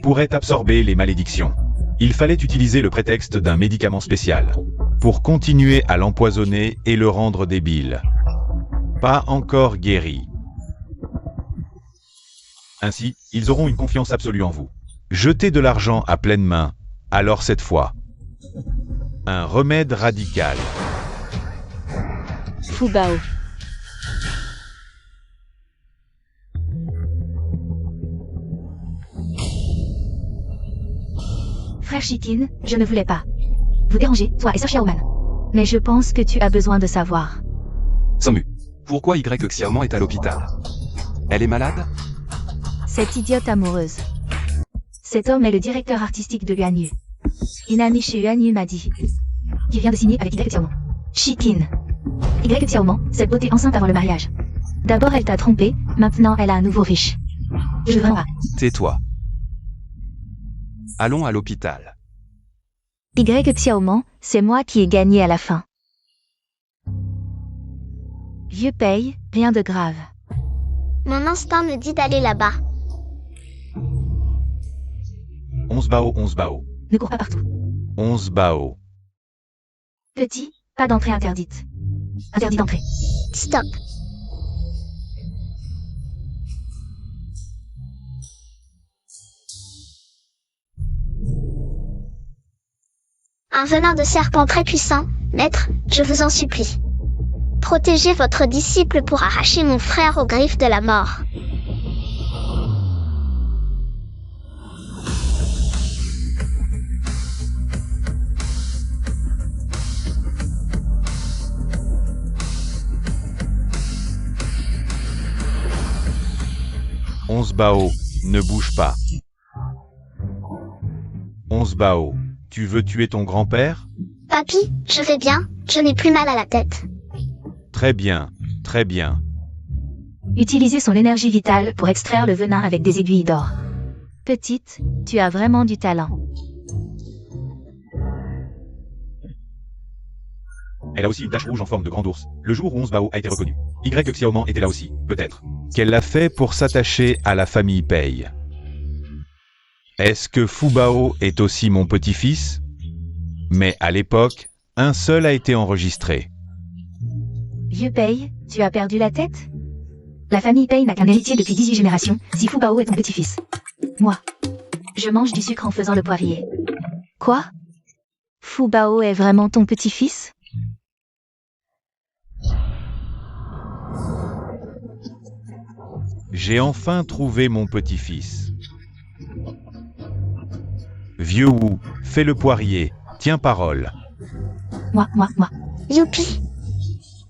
pourrait absorber les malédictions. Il fallait utiliser le prétexte d'un médicament spécial pour continuer à l'empoisonner et le rendre débile. Pas encore guéri. Ainsi, ils auront une confiance absolue en vous. Jetez de l'argent à pleine main, alors cette fois. Un remède radical. Fu Bao. Frère Chitin, je ne voulais pas vous déranger, toi et Sir Xiaoman. Mais je pense que tu as besoin de savoir. Samu. Pourquoi Y Xiaoman est à l'hôpital? Elle est malade? Cette idiote amoureuse. Cet homme est le directeur artistique de Yuanyu, Une amie chez Yuanyu m'a dit. qui vient de signer avec Y Xiaoman. Chitin. Y Xiaoman, cette beauté enceinte avant le mariage. D'abord elle t'a trompé, maintenant elle a un nouveau riche. Je veux vraiment pas. Tais-toi. Allons à l'hôpital. Y Xiaoman, c'est moi qui ai gagné à la fin. Vieux Pei, rien de grave. Mon instinct me dit d'aller là-bas. 11 bao, 11 bao. Ne cours pas partout. 11 bao. Petit, pas d'entrée interdite. Interdit d'entrée. Stop. Un venin de serpent très puissant, maître, je vous en supplie. Protégez votre disciple pour arracher mon frère aux griffes de la mort. « 11 bao, ne bouge pas. 11 bao, tu veux tuer ton grand-père? Papy, je vais bien, je n'ai plus mal à la tête. Très bien, très bien. Utiliser son énergie vitale pour extraire le venin avec des aiguilles d'or. Petite, tu as vraiment du talent. Elle a aussi une tache rouge en forme de grand ours. Le jour où 11 bao a été reconnu. Y Xiaoman était là aussi, peut-être. Qu'elle l'a fait pour s'attacher à la famille Pei. Est-ce que Fu Bao est aussi mon petit-fils? Mais à l'époque, un seul a été enregistré. Vieux Pei, tu as perdu la tête? La famille Pei n'a qu'un héritier depuis 18 générations, si Fu Bao est ton petit-fils. Moi, je mange du sucre en faisant le poirier. Quoi? Fu Bao est vraiment ton petit-fils? J'ai enfin trouvé mon petit-fils. Vieux Wu, fais le poirier, tiens parole. Moi. Youpi.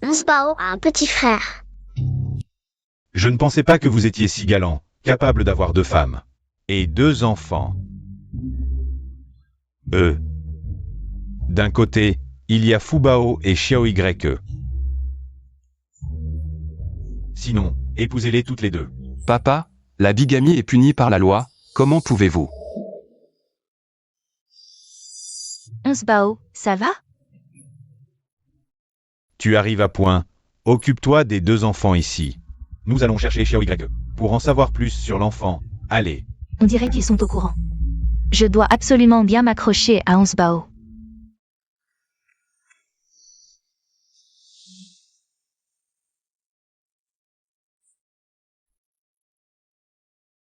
11 bao a un petit frère. Je ne pensais pas que vous étiez si galant, capable d'avoir 2 femmes. Et 2 enfants. D'un côté, il y a Fu Bao et Xiao Ye. Sinon, épousez-les toutes les 2. Papa, la bigamie est punie par la loi, comment pouvez-vous? 11 bao, ça va? Tu arrives à point. Occupe-toi des 2 enfants ici. Nous allons chercher Xiao Ye. Pour en savoir plus sur l'enfant, allez. On dirait qu'ils sont au courant. Je dois absolument bien m'accrocher à Onsbao.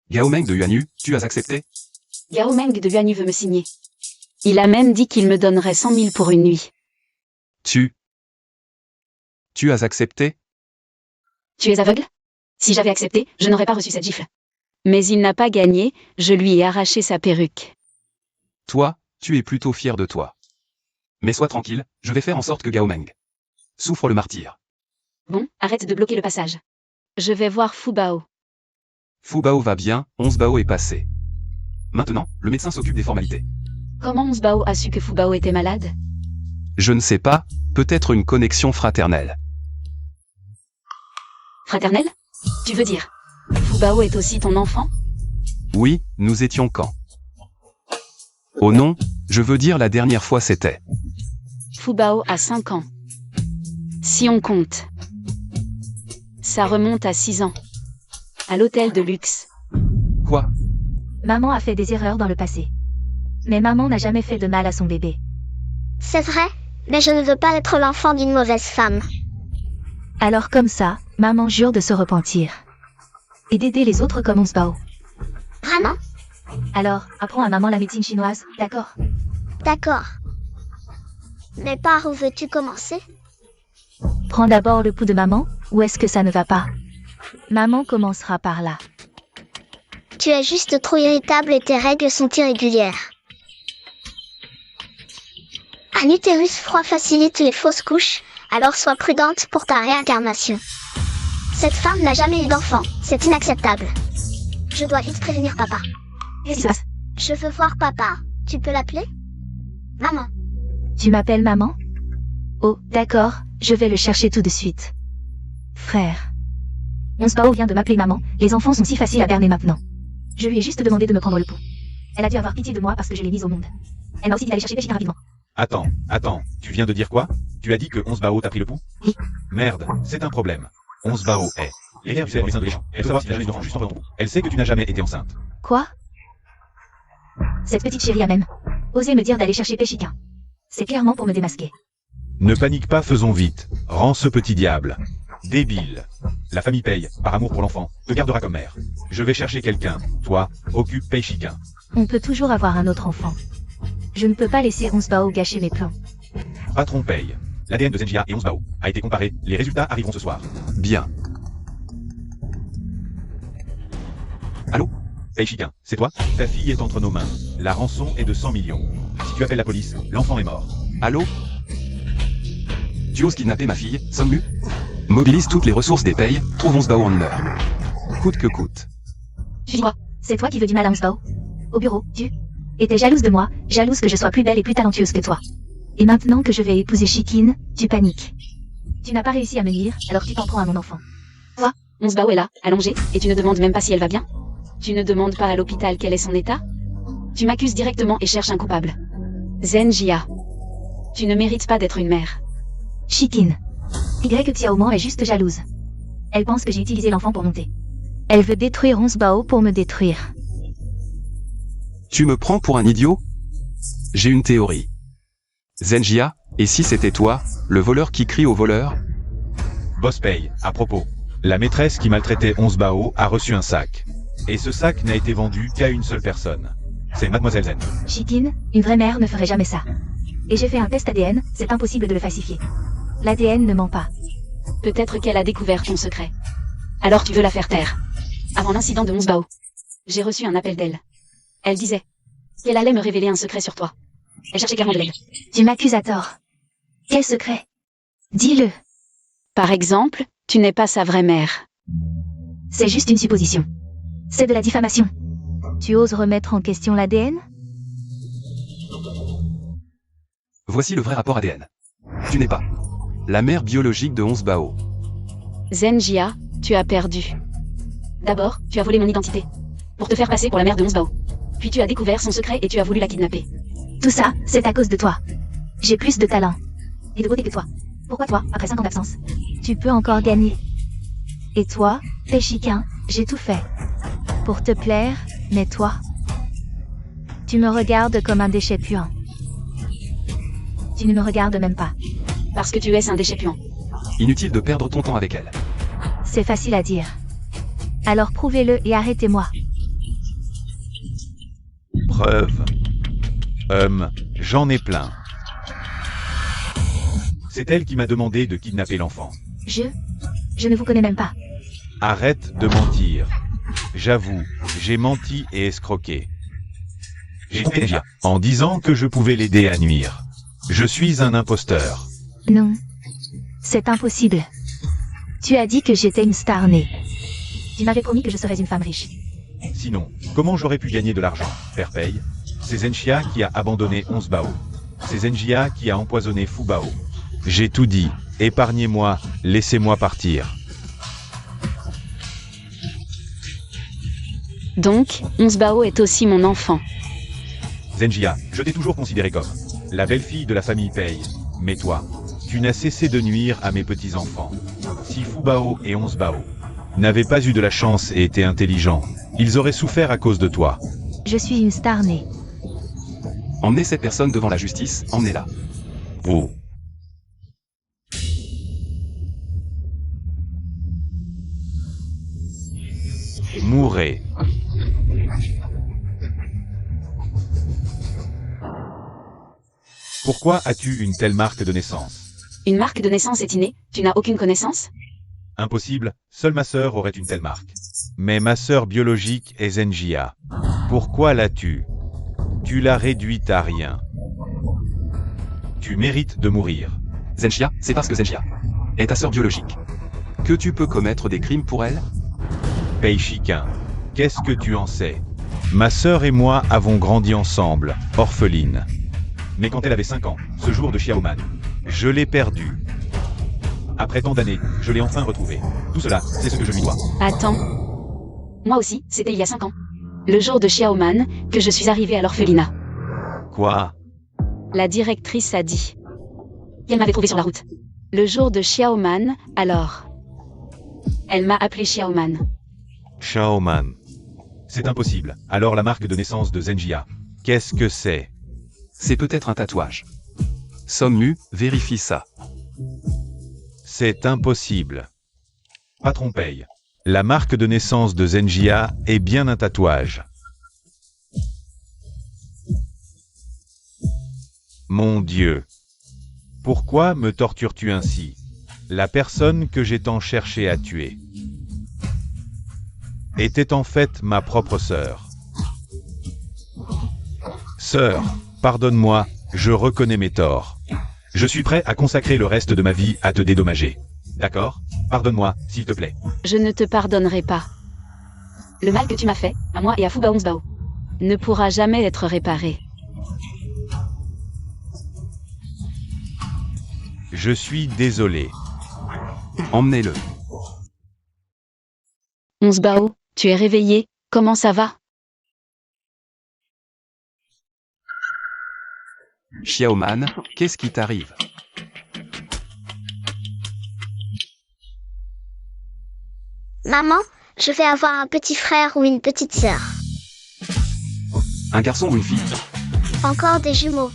Gao Meng de Yuanyu, tu as accepté? Gao Meng de Yuanyu veut me signer. Il a même dit qu'il me donnerait 100 000 pour une nuit. Tu as accepté? Tu es aveugle? Si j'avais accepté, je n'aurais pas reçu cette gifle. Mais il n'a pas gagné, je lui ai arraché sa perruque. Toi, tu es plutôt fier de toi. Mais sois tranquille, je vais faire en sorte que Gao Meng souffre le martyr. Bon, arrête de bloquer le passage. Je vais voir Fubao. Fubao va bien, Onsbao est passé. Maintenant, le médecin s'occupe des formalités. Comment Onsbao a su que Fubao était malade? Je ne sais pas, peut-être une connexion fraternelle. Fraternel? Tu veux dire Fubao est aussi ton enfant? Oui, nous étions quand? Oh non, je veux dire la dernière fois c'était. Fubao a 5 ans. Si on compte. Ça remonte à 6 ans. À l'hôtel de luxe. Quoi? Maman a fait des erreurs dans le passé. Mais maman n'a jamais fait de mal à son bébé. C'est vrai, mais je ne veux pas être l'enfant d'une mauvaise femme. Alors comme ça, maman jure de se repentir. Et d'aider les autres comme Onsbao. Vraiment? Alors, apprends à maman la médecine chinoise, d'accord? D'accord. Mais par où veux-tu commencer? Prends d'abord le pouls de maman, ou est-ce que ça ne va pas? Maman commencera par là. Tu es juste trop irritable et tes règles sont irrégulières. Un utérus froid facilite les fausses couches, alors sois prudente pour ta réincarnation. Cette femme n'a jamais eu d'enfant, c'est inacceptable. Je dois vite prévenir papa. Qu'est-ce qui se passe? Je veux voir papa. Tu peux l'appeler? Maman. Tu m'appelles maman? Oh, d'accord, je vais le chercher tout de suite. Frère. Onsbao vient de m'appeler maman, les enfants sont si faciles à berner maintenant. Je lui ai juste demandé de me prendre le pouls. Elle a dû avoir pitié de moi parce que je l'ai mise au monde. Elle m'a aussi dit d'aller chercher Peshika rapidement. Attends, tu viens de dire quoi? Tu as dit que Onsbao t'a pris le pouls? Oui. Merde, c'est un problème. Onsbao est. Elle est au sein de l'échange. Elle veut savoir si tu as jamais eu d'enfant juste entre ton pouls. Elle sait que tu n'as jamais été enceinte. Quoi? Cette petite chérie a même osé me dire d'aller chercher Peshika. C'est clairement pour me démasquer. Ne panique pas, faisons vite. Rends ce petit diable. Débile. La famille paye, par amour pour l'enfant, te gardera comme mère. Je vais chercher quelqu'un. Toi, occupe Peshika. On peut toujours avoir un autre enfant. Je ne peux pas laisser Onsbao gâcher mes plans. Patron paye. L'ADN de Zenjia et Onsbao a été comparé. Les résultats arriveront ce soir. Bien. Allô? Peshika, c'est toi? Ta fille est entre nos mains. La rançon est de 100 millions. Si tu appelles la police, l'enfant est mort. Allô? Tu oses kidnapper ma fille, Songmu? Mobilise toutes les ressources des payes, trouve Onsbao en une heure. Coûte que coûte. Tu dis quoi? C'est toi qui veux du mal à Onsbao? Au bureau, tu étais jalouse de moi, jalouse que je sois plus belle et plus talentueuse que toi. Et maintenant que je vais épouser Shikin, tu paniques. Tu n'as pas réussi à me lire, alors tu t'en prends à mon enfant. Quoi? Onsbao est là, allongée, et tu ne demandes même pas si elle va bien? Tu ne demandes pas à l'hôpital quel est son état? Tu m'accuses directement et cherches un coupable. Zenjia. Tu ne mérites pas d'être une mère. Shikin. Y Xiaoman est juste jalouse. Elle pense que j'ai utilisé l'enfant pour monter. Elle veut détruire Onsbao pour me détruire. Tu me prends pour un idiot? J'ai une théorie. Zenjia, et si c'était toi, le voleur qui crie au voleur? Boss paye. À propos. La maîtresse qui maltraitait Onsbao a reçu un sac. Et ce sac n'a été vendu qu'à une seule personne. C'est Mademoiselle Zen. Shikin, une vraie mère ne ferait jamais ça. Et j'ai fait un test ADN, c'est impossible de le falsifier. L'ADN ne ment pas. Peut-être qu'elle a découvert ton secret. Alors tu veux la faire taire. Avant l'incident de Onsbao, j'ai reçu un appel d'elle. Elle disait qu'elle allait me révéler un secret sur toi. Elle cherchait clairement de l'aide. Tu m'accuses à tort. Quel secret? Dis-le. Par exemple, tu n'es pas sa vraie mère. C'est juste une supposition. C'est de la diffamation. Tu oses remettre en question l'ADN? Voici le vrai rapport ADN. Tu n'es pas la mère biologique de Onsbao. Zenjia, tu as perdu. D'abord, tu as volé mon identité. Pour te faire passer pour la mère de Onsbao. Puis tu as découvert son secret et tu as voulu la kidnapper. Tout ça, c'est à cause de toi. J'ai plus de talent. Et de beauté que toi. Pourquoi toi, après 5 ans d'absence? Tu peux encore gagner. Et toi, Peshika, j'ai tout fait. Pour te plaire, Mais toi, tu me regardes comme un déchet puant. Tu ne me regardes même pas. Parce que tu es un déchet puant. Inutile de perdre ton temps avec elle. C'est facile à dire. Alors prouvez-le et arrêtez-moi. Preuve. J'en ai plein. C'est elle qui m'a demandé de kidnapper l'enfant. Je ne vous connais même pas. Arrête de mentir. J'avoue, j'ai menti et escroqué. J'ai fait déjà en disant que je pouvais l'aider à nuire. Je suis un imposteur. Non. C'est impossible. Tu as dit que j'étais une star née. Tu m'avais promis que je serais une femme riche. Sinon, comment j'aurais pu gagner de l'argent? Père Paye. C'est Zenchia qui a abandonné 11 Bao. C'est Zenjia qui a empoisonné Fu Bao. J'ai tout dit. Épargnez-moi, laissez-moi partir. Donc, 11 Bao est aussi mon enfant. Zenjia, je t'ai toujours considéré comme la belle-fille de la famille Paye. Mais toi, tu n'as cessé de nuire à mes petits-enfants. Si Fu Bao et 11 Bao n'avaient pas eu de la chance et étaient intelligents, ils auraient souffert à cause de toi. Je suis une star née. Emmenez cette personne devant la justice, emmenez-la. Oh. Mourez. Pourquoi as-tu une telle marque de naissance? Une marque de naissance est innée, tu n'as aucune connaissance? Impossible, seule ma sœur aurait une telle marque. Mais ma sœur biologique est Zenjia. Pourquoi l'as-tu? Tu l'as réduite à rien. Tu mérites de mourir. Zenchia, c'est parce que Zenchia est ta sœur biologique que tu peux commettre des crimes pour elle? Pei Shikin, qu'est-ce que tu en sais? Ma sœur et moi avons grandi ensemble, orpheline. Mais quand elle avait 5 ans, ce jour de Xiaoman, je l'ai perdue. Après tant d'années, je l'ai enfin retrouvée. Tout cela, c'est ce que je lui dois. Attends. Moi aussi, c'était il y a 5 ans. Le jour de Xiaoman, que je suis arrivée à l'orphelinat. Quoi? La directrice a dit. Elle m'avait trouvé sur la route. Le jour de Xiaoman, alors. Elle m'a appelé Xiaoman. Xiaoman. C'est impossible. Alors la marque de naissance de Zenjia. Qu'est-ce que c'est? C'est peut-être un tatouage. Sommu, vérifie ça. C'est impossible. Patron Paye. La marque de naissance de Zenjia est bien un tatouage. Mon Dieu. Pourquoi me tortures-tu ainsi? La personne que j'ai tant cherché à tuer était en fait ma propre sœur. Sœur, pardonne-moi, je reconnais mes torts. Je suis prêt à consacrer le reste de ma vie à te dédommager. D'accord? Pardonne-moi, s'il te plaît. Je ne te pardonnerai pas. Le mal que tu m'as fait, à moi et à Fu Bao 11 Bao, ne pourra jamais être réparé. Je suis désolé. Emmenez-le. 11 Bao, tu es réveillé, comment ça va? Xiaoman, qu'est-ce qui t'arrive? Maman, je vais avoir un petit frère ou une petite sœur. Un garçon ou une fille? Encore des jumeaux.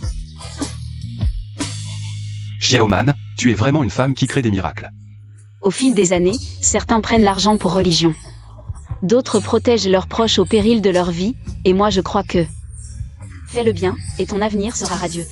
Xiaoman, tu es vraiment une femme qui crée des miracles. Au fil des années, certains prennent l'argent pour religion. D'autres protègent leurs proches au péril de leur vie, et moi je crois que... Fais le bien, et ton avenir sera radieux.